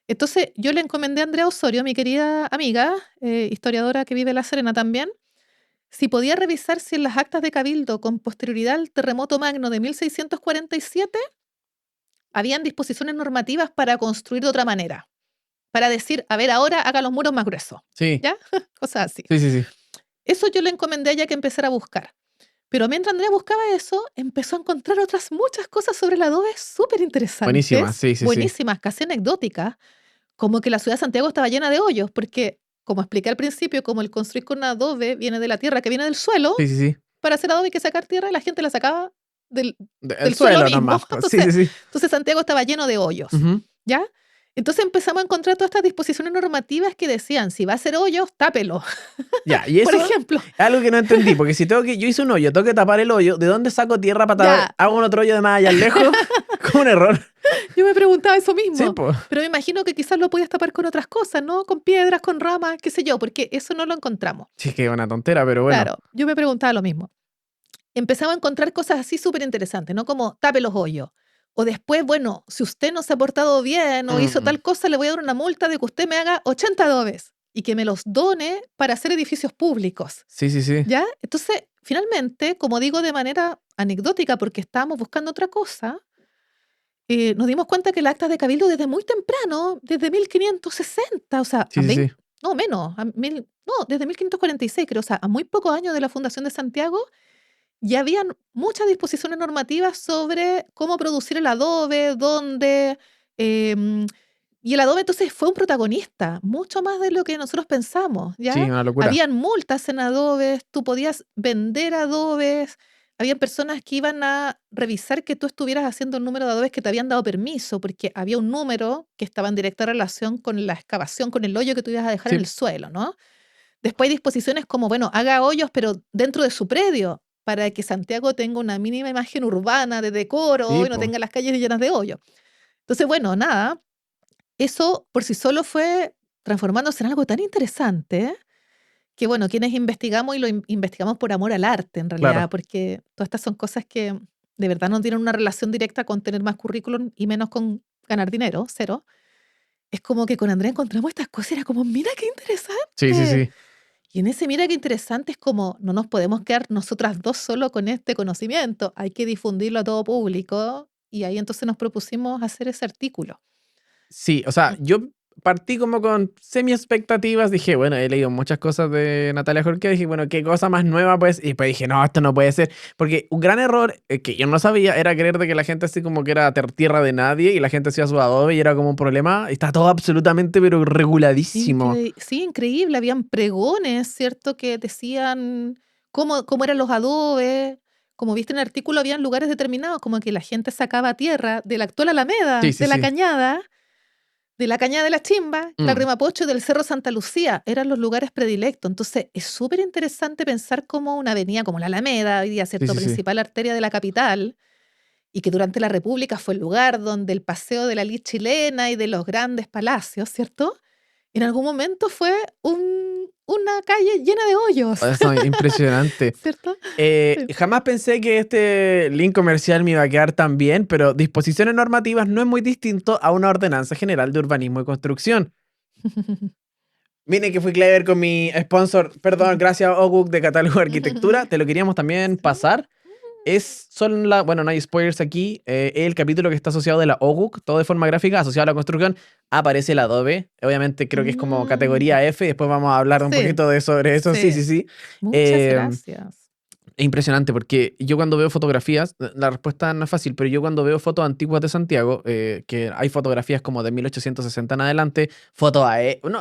entonces yo le encomendé a Andrea Osorio, mi querida amiga, historiadora que vive en La Serena también, si podía revisar si en las actas de Cabildo con posterioridad al terremoto magno de 1647 habían disposiciones normativas para construir de otra manera, para decir, a ver, ahora haga los muros más gruesos, Sí, ¿ya? Cosas así. sí, sí, sí. Eso yo le encomendé a ella que empezara a buscar. Pero mientras Andrea buscaba eso, empezó a encontrar otras muchas cosas sobre el adobe súper Buenísima, interesantes, sí, sí, sí. buenísimas, casi anecdóticas, como que la ciudad de Santiago estaba llena de hoyos, porque, como expliqué al principio, como el construir con adobe viene de la tierra, que viene del suelo, Sí, sí, sí. para hacer adobe hay que sacar tierra y la gente la sacaba del, El del suelo suelo mismo. nomás, pues. Sí, sí, sí. Entonces Santiago estaba lleno de hoyos, Ujú. ¿ya? Entonces empezamos a encontrar todas estas disposiciones normativas que decían, si va a hacer hoyos, tápelo, Ya, y por eso es ejemplo. algo que no entendí, porque si tengo que, yo hice un hoyo, tengo que tapar el hoyo, ¿de dónde saco tierra para tapar? Ya, ¿Hago un otro hoyo de más allá lejos? Como un error. yo me preguntaba eso Sí, mismo, pues. pero me imagino que quizás lo podías tapar con otras cosas, ¿no? Con piedras, con ramas, qué sé yo, porque eso no lo encontramos. Sí, que es una tontera, pero bueno. Claro, yo me preguntaba lo mismo. Empezamos a encontrar cosas así súper interesantes, ¿no? Como tape los hoyos. O después, bueno, si usted no se ha portado bien o hizo Mm, tal cosa, le voy a dar una multa de que usted me haga 80 adobes y que me los done para hacer edificios públicos, sí, sí, sí. ¿ya? Entonces, finalmente, como digo de manera anecdótica porque estábamos buscando otra cosa, nos dimos cuenta que el acta de cabildo desde muy temprano, desde 1560, o sea, Sí, sí, sí. no menos, no, desde 1546 creo, o sea, a muy pocos años de la fundación de Santiago, ya habían muchas disposiciones normativas sobre cómo producir el adobe, dónde. em, y el adobe entonces fue un protagonista, mucho más de lo que nosotros pensamos, Sí, ¿ya? una locura. Habían multas en adobes, tú podías vender adobes, habían personas que iban a revisar que tú estuvieras haciendo el número de adobes que te habían dado permiso, porque había un número que estaba en directa relación con la excavación, con el hoyo que tú ibas a dejar en el Sí, suelo, ¿no? Después hay disposiciones como, bueno, haga hoyos, pero dentro de su predio, para que Santiago tenga una mínima imagen urbana de decoro sí, y no pues. tenga las calles llenas de hoyos. Entonces, bueno, nada, eso por sí solo fue transformándose en algo tan interesante que, bueno, quienes investigamos y investigamos por amor al arte, en realidad, Claro. porque todas estas son cosas que de verdad no tienen una relación directa con tener más currículum y menos con ganar dinero, cero. Es como que con Andrea encontramos estas cosas y era como, mira qué Sí, sí, interesante. sí. Y en ese mira qué interesante es como no nos podemos quedar nosotras dos solo con este conocimiento, hay que difundirlo a todo público y ahí entonces nos propusimos hacer ese artículo. Sí, o sea, yo partí como con semi expectativas. Dije, bueno, he leído muchas cosas de Natalia Jorqué. Dije, bueno, qué cosa más nueva, pues. Y después dije, no, esto no puede ser. Porque un gran error que yo no sabía era creer de que la gente así como que era tierra de nadie y la gente hacía su adobe y era como un problema. Y está todo absolutamente, pero reguladísimo. Sí, increíble, habían pregones, ¿cierto? Que decían cómo eran los adobes, como viste en el artículo, habían lugares determinados, como que la gente sacaba tierra de la actual Alameda, Sí, sí, de la sí. Cañada, de la Cañada de la Chimba, la Mm, Rimapocho y del Cerro Santa Lucía. Eran los lugares predilectos. Entonces, es súper interesante pensar como una avenida como la Alameda, hoy día, sí, ¿cierto? sí, sí. Principal arteria de la capital, y que durante la República fue el lugar donde el paseo de la lid chilena y de los grandes palacios, ¿cierto? En algún momento fue una calle llena de hoyos, Eso es impresionante. ¿cierto? Sí. Jamás pensé que este link comercial me iba a quedar tan bien, pero disposiciones normativas no es muy distinto a una ordenanza general de urbanismo y construcción. Miren que fui clever con mi sponsor, perdón, gracias OGUC de Catálogo de Arquitectura, te lo queríamos también Sí. pasar. Bueno, no hay spoilers aquí, el capítulo que está asociado de la OGUC, todo de forma gráfica, asociado a la construcción, aparece el Adobe. Obviamente creo que es como Mm, categoría F, después vamos a hablar un sí, poquito sobre eso, sí, sí. sí, sí. Muchas Eh, gracias. es impresionante porque yo cuando veo fotografías, la respuesta no es fácil, pero yo cuando veo fotos antiguas de Santiago, que hay fotografías como de 1860 en adelante, fotos,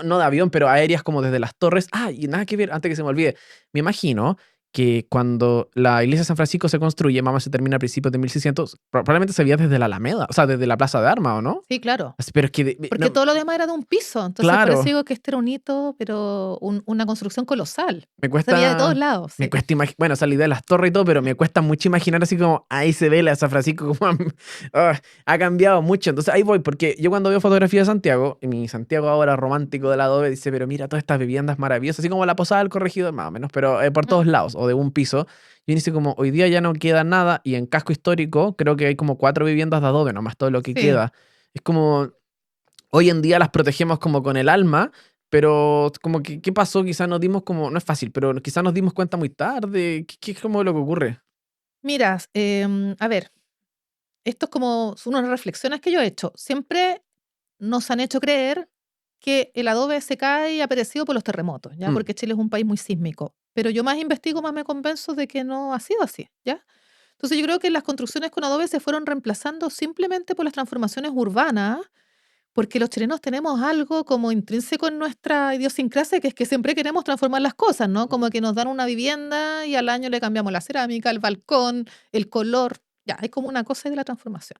no de avión, pero aéreas como desde las torres. Ah, y nada que ver, antes que se me olvide, me imagino que cuando la iglesia de San Francisco se construye, más o menos se termina a principios de 1600, probablemente se veía desde la Alameda, o sea, desde la Plaza de Armas, ¿o no? Sí, claro. Así, pero es que, Porque no, todo lo demás era de un piso. Entonces, por eso claro. digo que este era un hito, pero una construcción colosal. Me Se veía de todos cuesta, lados, me sí. cuesta imaginar, bueno, esa es la idea de las torres y todo, pero me cuesta mucho imaginar así como ahí se ve la San Francisco como ha cambiado mucho. Entonces ahí voy, porque yo cuando veo fotografías de Santiago, y mi Santiago ahora romántico del Adobe dice, pero mira todas estas viviendas maravillosas, así como la Posada del Corregidor, más o menos, pero por todos Mm, lados, o de un piso. Y uno dice como, hoy día ya no queda nada, y en casco histórico creo que hay como 4 viviendas de Adobe, nomás todo lo que sí. queda. Es como, hoy en día las protegemos como con el alma, pero como que, ¿qué pasó? Quizás nos dimos como, no es fácil, pero quizás nos dimos cuenta muy tarde. ¿Qué es como lo que ocurre? Mira, a ver, esto es como son unas reflexiones que yo he hecho. Siempre nos han hecho creer que el adobe se cae y ha perecido por los terremotos, ¿ya? Mm, Porque Chile es un país muy sísmico. Pero yo más investigo, más me convenzo de que no ha sido así, ¿ya? Entonces yo creo que las construcciones con adobe se fueron reemplazando simplemente por las transformaciones urbanas, porque los chilenos tenemos algo como intrínseco en nuestra idiosincrasia, que es que siempre queremos transformar las cosas, ¿no? Como que nos dan una vivienda y al año le cambiamos la cerámica, el balcón, el color. Ya, hay como una cosa de la transformación.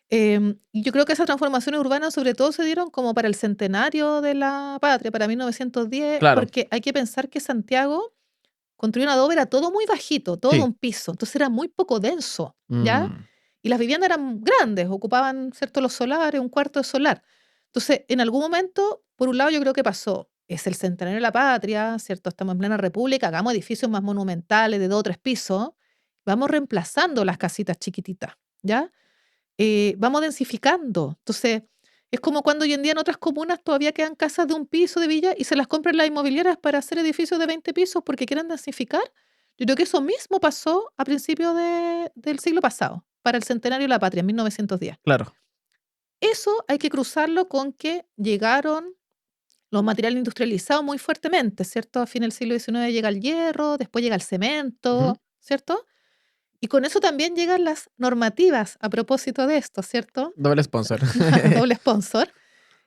Y yo creo que esas transformaciones urbanas sobre todo se dieron como para el centenario de la patria, para 1910, claro. porque hay que pensar que Santiago construir un adobe era todo muy bajito, todo de Sí. un piso, entonces era muy poco denso, ¿ya? Mm, Y las viviendas eran grandes, ocupaban, ¿cierto?, los solares, un cuarto de solar. Entonces, en algún momento, por un lado, yo creo que pasó, es el centenario de la patria, ¿cierto? Estamos en plena república, hagamos edificios más monumentales de 2 o 3 pisos, vamos reemplazando las casitas chiquititas, ¿ya? Vamos densificando. Entonces, es como cuando hoy en día en otras comunas todavía quedan casas de un piso de villa y se las compran las inmobiliarias para hacer edificios de 20 pisos porque quieren densificar. Yo creo que eso mismo pasó a principios del siglo pasado, para el centenario de la patria, en 1910. claro. Eso hay que cruzarlo con que llegaron los materiales industrializados muy fuertemente, ¿cierto? A fin del siglo XIX llega el hierro, después llega el Ujú. cemento, ¿cierto? Y con eso también llegan las normativas a propósito de esto, ¿cierto? Doble sponsor. Doble sponsor.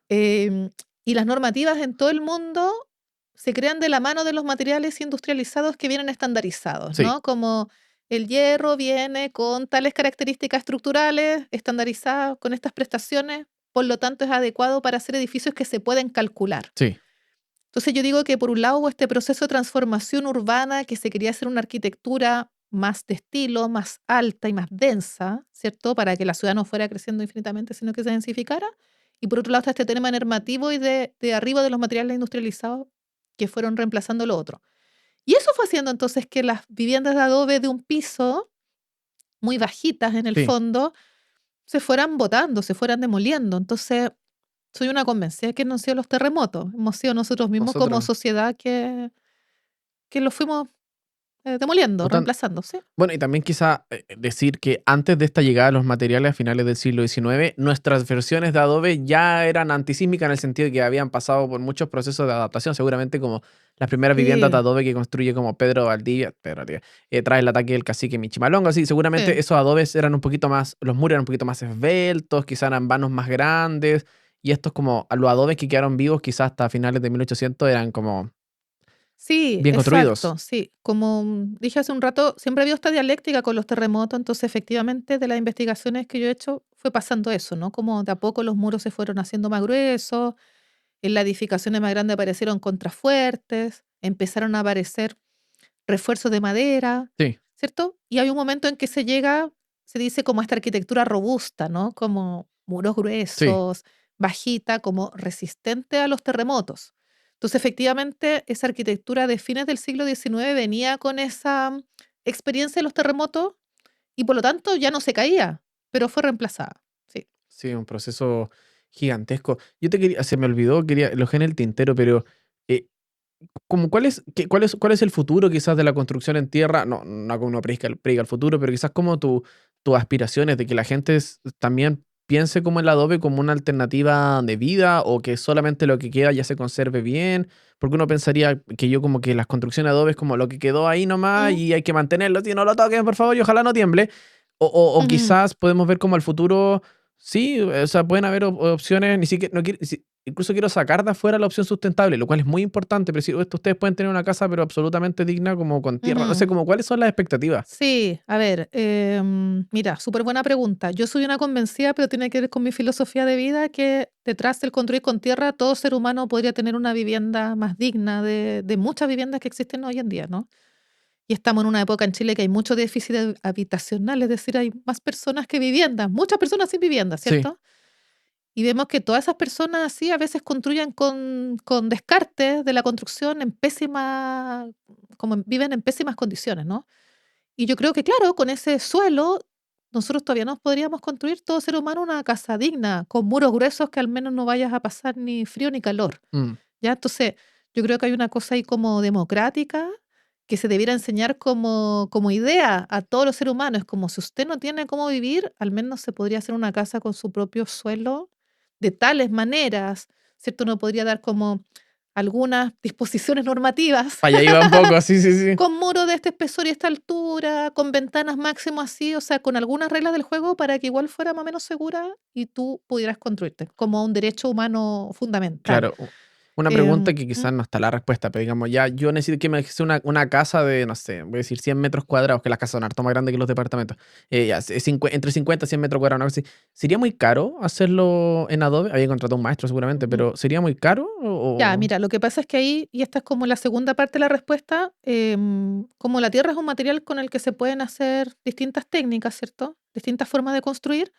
Em, y las normativas en todo el mundo se crean de la mano de los materiales industrializados que vienen estandarizados, Sí, ¿no? Como el hierro viene con tales características estructurales, estandarizadas con estas prestaciones, por lo tanto es adecuado para hacer edificios que se pueden calcular. sí, Entonces yo digo que por un lado hubo este proceso de transformación urbana que se quería hacer una arquitectura más de estilo, más alta y más densa, ¿cierto? Para que la ciudad no fuera creciendo infinitamente, sino que se densificara. Y por otro lado está este tema normativo y de arriba de los materiales industrializados que fueron reemplazando lo otro. Y eso fue haciendo entonces que las viviendas de adobe de un piso, muy bajitas en el sí. fondo, se fueran botando, se fueran demoliendo. Entonces, soy una convencida que no han sido los terremotos, hemos sido nosotros mismos como Nosotros. sociedad que los fuimos demoliendo, Botan- reemplazando, ¿sí? Bueno, y también quizá decir que antes de esta llegada a los materiales a finales del siglo XIX, nuestras versiones de Adobe ya eran antisísmicas en el sentido de que habían pasado por muchos procesos de adaptación, seguramente como las primeras viviendas de Sí, Adobe que construye como Pedro Valdivia, tras el ataque del cacique Michimalonga, así, seguramente sí. esos Adobes eran un poquito más, los muros eran un poquito más esbeltos, quizá eran vanos más grandes, y estos como, los Adobes que quedaron vivos quizás hasta finales de 1800 eran como Sí, bien construidos. exacto, sí. Como dije hace un rato, siempre ha habido esta dialéctica con los terremotos, entonces efectivamente de las investigaciones que yo he hecho fue pasando eso, ¿no? Como de a poco los muros se fueron haciendo más gruesos, en las edificaciones más grandes aparecieron contrafuertes, empezaron a aparecer refuerzos de madera, Sí, ¿cierto? Y hay un momento en que se llega, se dice como esta arquitectura robusta, ¿no? Como muros sí, gruesos, bajita, como resistente a los terremotos. Entonces, efectivamente, esa arquitectura de fines del siglo XIX venía con esa experiencia de los terremotos y por lo tanto ya no se caía, pero fue reemplazada. Sí. sí, un proceso gigantesco. Yo te quería, se me olvidó, quería, lo dejé en el tintero, pero eh, como cuál es el futuro quizás de la construcción en tierra? No, no como uno predica el futuro, pero quizás como tus aspiraciones de que la gente también piense como el adobe como una alternativa de vida o que solamente lo que queda ya se conserve bien, porque uno pensaría que yo como que las construcciones de adobe es como lo que quedó ahí nomás Mm, y hay que mantenerlo, si no lo toquen por favor y ojalá no tiemble. O ujú, quizás podemos ver como al futuro, sí, o sea, pueden haber opciones, ni siquiera, no incluso quiero sacar de afuera la opción sustentable, lo cual es muy importante, pero si ustedes pueden tener una casa pero absolutamente digna como con tierra, no sé, ujú. como cuáles son las expectativas. Sí, a ver, mira, súper buena pregunta. Yo soy una convencida, pero tiene que ver con mi filosofía de vida, que detrás del construir con tierra, todo ser humano podría tener una vivienda más digna de muchas viviendas que existen hoy en día, ¿no? Y estamos en una época en Chile que hay mucho déficit habitacional, es decir, hay más personas que viviendas, muchas personas sin vivienda, Sí, ¿cierto? Y vemos que todas esas personas así a veces construyen con descarte de la construcción en pésimas, viven en pésimas condiciones, ¿no? Y yo creo que, claro, con ese suelo, nosotros todavía nos podríamos construir todo ser humano una casa digna, con muros gruesos que al menos no vayas a pasar ni frío ni calor. mm, ¿Ya? Entonces, yo creo que hay una cosa ahí como democrática que se debiera enseñar como idea a todos los seres humanos. Es como si usted no tiene cómo vivir, al menos se podría hacer una casa con su propio suelo de tales maneras, ¿cierto? Uno podría dar como algunas disposiciones normativas para allá iba un poco, sí, sí, sí. con muro de este espesor y esta altura, con ventanas máximo así, o sea, con algunas reglas del juego para que igual fuera más o menos segura y tú pudieras construirte como un derecho humano fundamental. Claro, una pregunta Em, que quizás mm, no está la respuesta, pero digamos, ya yo necesito que me dejes una casa de, no sé, voy a decir 100 metros cuadrados, que las casas son harto más grandes que los departamentos. Ya, entre 50 y 100 metros cuadrados, una cosa así. ¿Sería muy caro hacerlo en Adobe? Había contratado un maestro seguramente, ujú. pero ¿sería muy caro? Ya, mira, lo que pasa es que ahí, y esta es como la segunda parte de la respuesta, como la tierra es un material con el que se pueden hacer distintas técnicas, ¿cierto? Distintas formas de construir.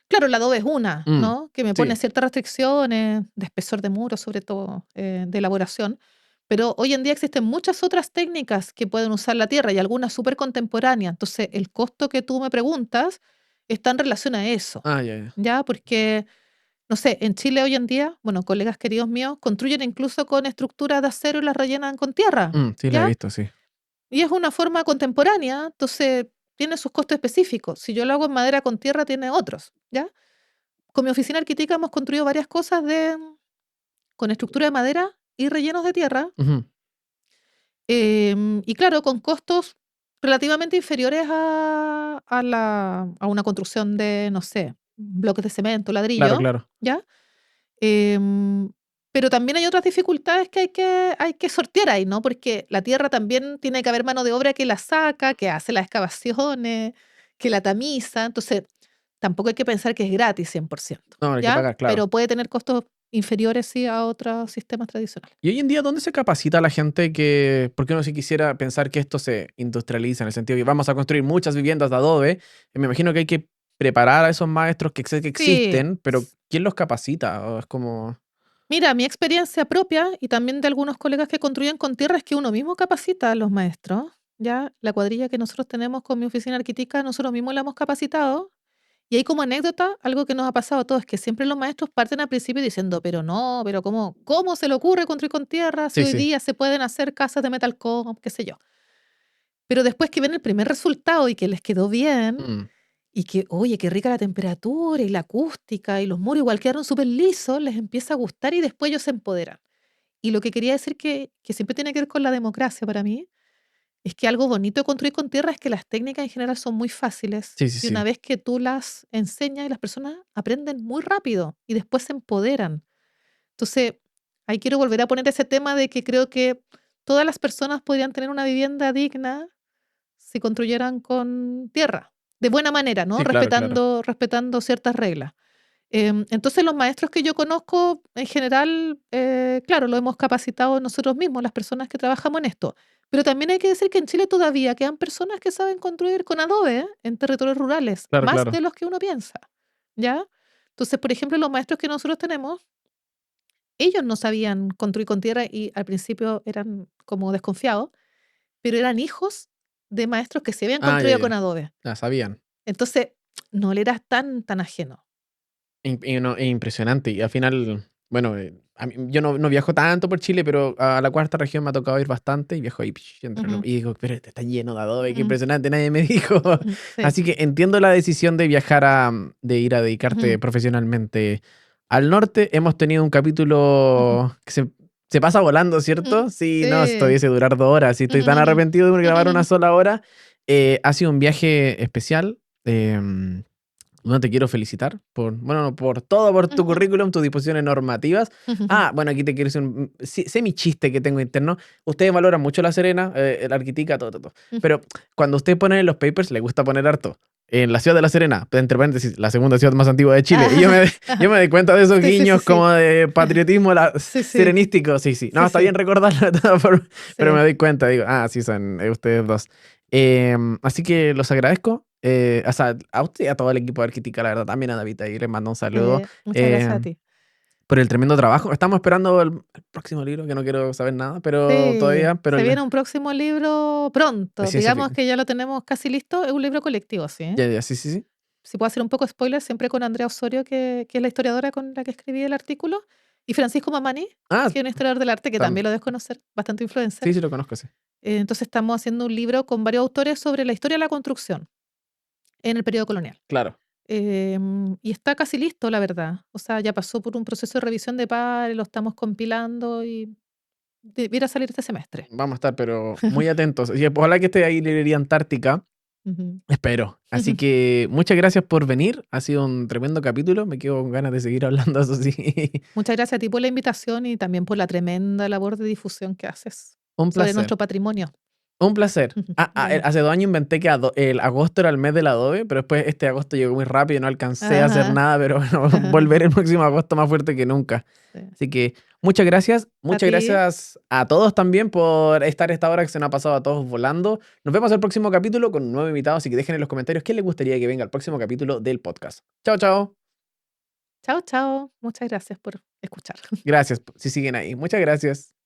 Claro, el adobe es una, Mm, ¿no? Que me pone sí, ciertas restricciones de espesor de muro, sobre todo, de elaboración. Pero hoy en día existen muchas otras técnicas que pueden usar la tierra y algunas súper contemporáneas. Entonces, el costo que tú me preguntas está en relación a eso, ah, ya, ya. ¿ya? Porque, no sé, en Chile hoy en día, bueno, colegas queridos míos, construyen incluso con estructuras de acero y las rellenan con tierra, Sí, la he ¿ya? visto, sí. Y es una forma contemporánea, entonces tiene sus costos específicos. Si yo lo hago en madera con tierra, tiene otros, ¿ya? Con mi oficina arquitecta hemos construido varias cosas con estructura de madera y rellenos de tierra, Ujú, y claro, con costos relativamente inferiores a una construcción de, no sé, bloques de cemento, claro, ladrillo, claro. ¿ya? Em, pero también hay otras dificultades que hay que sortear ahí, ¿no? Porque la tierra también tiene que haber mano de obra que la saca, que hace las excavaciones, que la tamiza. Entonces, tampoco hay que pensar que es gratis 100%, No, hay que ¿ya? pagar, claro. Pero puede tener costos inferiores, sí, a otros sistemas tradicionales. Y hoy en día, ¿dónde se capacita a la gente que, porque uno si quisiera pensar que esto se industrializa en el sentido de que vamos a construir muchas viviendas de adobe, me imagino que hay que preparar a esos maestros que sé que Sí. existen, pero ¿quién los capacita? O es como, Mira, mi experiencia propia y también de algunos colegas que construyen con tierra es que uno mismo capacita a los maestros. Ya, la cuadrilla que nosotros tenemos con mi oficina arquitecta, nosotros mismos la hemos capacitado. Y ahí como anécdota, algo que nos ha pasado a todos, es que siempre los maestros parten al principio diciendo, pero no, pero ¿cómo se le ocurre construir con tierra si sí, hoy sí. día se pueden hacer casas de metal qué sé yo? Pero después que ven el primer resultado y que les quedó bien, Mm, y que, oye, qué rica la temperatura y la acústica y los muros igual quedaron súper lisos, les empieza a gustar y después ellos se empoderan. Y lo que quería decir que siempre tiene que ver con la democracia para mí, es que algo bonito de construir con tierra es que las técnicas en general son muy fáciles sí, sí, y una sí. vez que tú las enseñas y las personas aprenden muy rápido y después se empoderan. Entonces, ahí quiero volver a poner ese tema de que creo que todas las personas podrían tener una vivienda digna si construyeran con tierra, de buena manera, ¿no? Sí, claro, claro. Respetando ciertas reglas. Entonces, los maestros que yo conozco, en general, claro, lo hemos capacitado nosotros mismos, las personas que trabajamos en esto. Pero también hay que decir que en Chile todavía quedan personas que saben construir con adobe, en territorios rurales, Claro, más claro. de los que uno piensa, ¿ya? Entonces, por ejemplo, los maestros que nosotros tenemos, ellos no sabían construir con tierra y al principio eran como desconfiados, pero eran hijos de maestros que se habían Ah, ya, construido con ya. adobe. Ya sabían. Entonces, no le eras tan ajeno. No, es impresionante. Y al final, bueno, yo no viajo tanto por Chile, pero a la cuarta región me ha tocado ir bastante y viajo ahí Ujú, y digo, pero este está lleno de adobe, qué ujú, impresionante, nadie me dijo. sí. Así que entiendo la decisión de viajar de ir a dedicarte Ujú, profesionalmente al norte. Hemos tenido un ujú, capítulo que se pasa volando, ujú, ¿cierto? Sí, no, esto sí. debiese durar 2 horas. Y estoy Ujú, tan ujú, arrepentido de grabar una ujú, sola hora. Ha sido un viaje especial. em, bueno, te quiero felicitar bueno, no, por todo, por tu ujú, currículum, tus disposiciones normativas. ujú, Ah, bueno, aquí te quiero decir un semi-chiste que tengo interno. Ustedes valoran mucho La Serena, el Arquitica, todo, todo, todo. ujú. Pero cuando ustedes ponen en los papers, les gusta poner harto. En la ciudad de La Serena, entre paréntesis, la segunda ciudad más antigua de Chile. Y Ah, yo me doy cuenta de esos sí, sí, sí, guiños sí. como de patriotismo Sí, sí, serenístico. Sí, sí. No, sí, está bien sí, recordarlo de todas formas, pero me sí. doy cuenta, digo, sí, son ustedes dos. Así que los agradezco. O sea, a usted y a todo el equipo de Arquitica, la verdad, también a David ahí les mando un saludo Muchas gracias a eh, ti. por el tremendo trabajo. Estamos esperando el próximo libro, que no quiero saber nada, pero Sí, todavía, pero se viene un próximo libro pronto. sí, eso, Digamos que ya lo tenemos casi listo. Es un libro colectivo, ¿sí? ya, ya, sí, sí, sí. Si puedo hacer un poco de spoiler, siempre con Andrea Osorio, que es la historiadora con la que escribí el artículo, y Francisco Mamani, Ah, que es un historiador del arte que tam- también lo debes conocer, bastante influencer. sí, sí, lo conozco, sí. Entonces estamos haciendo un libro con varios autores sobre la historia de la construcción en el periodo colonial. Claro, Y está casi listo, la verdad. O sea, ya pasó por un proceso de revisión de pares, lo estamos compilando y debiera salir este semestre. vamos a estar, pero muy atentos. Y ojalá que esté ahí Librería Antártica. Ujú. Espero. Así que muchas gracias por venir. Ha sido un tremendo capítulo. Me quedo con ganas de seguir hablando, eso sí. Muchas gracias a ti por la invitación y también por la tremenda labor de difusión que haces Un sobre placer. nuestro patrimonio. Un placer. Bueno. Hace 2 años inventé que el agosto era el mes del Adobe, pero después este agosto llegó muy rápido y no alcancé a hacer Ajá. nada, pero bueno, volver el próximo agosto más fuerte que nunca. Sí. Así que muchas gracias. A Muchas ti. gracias a todos también por estar esta hora que se nos ha pasado a todos volando. Nos vemos el próximo capítulo con un nuevo invitado, así que dejen en los comentarios qué les gustaría que venga el próximo capítulo del podcast. Chao, chao. Chao, chao. Muchas gracias por escuchar. Gracias si siguen ahí. Muchas gracias.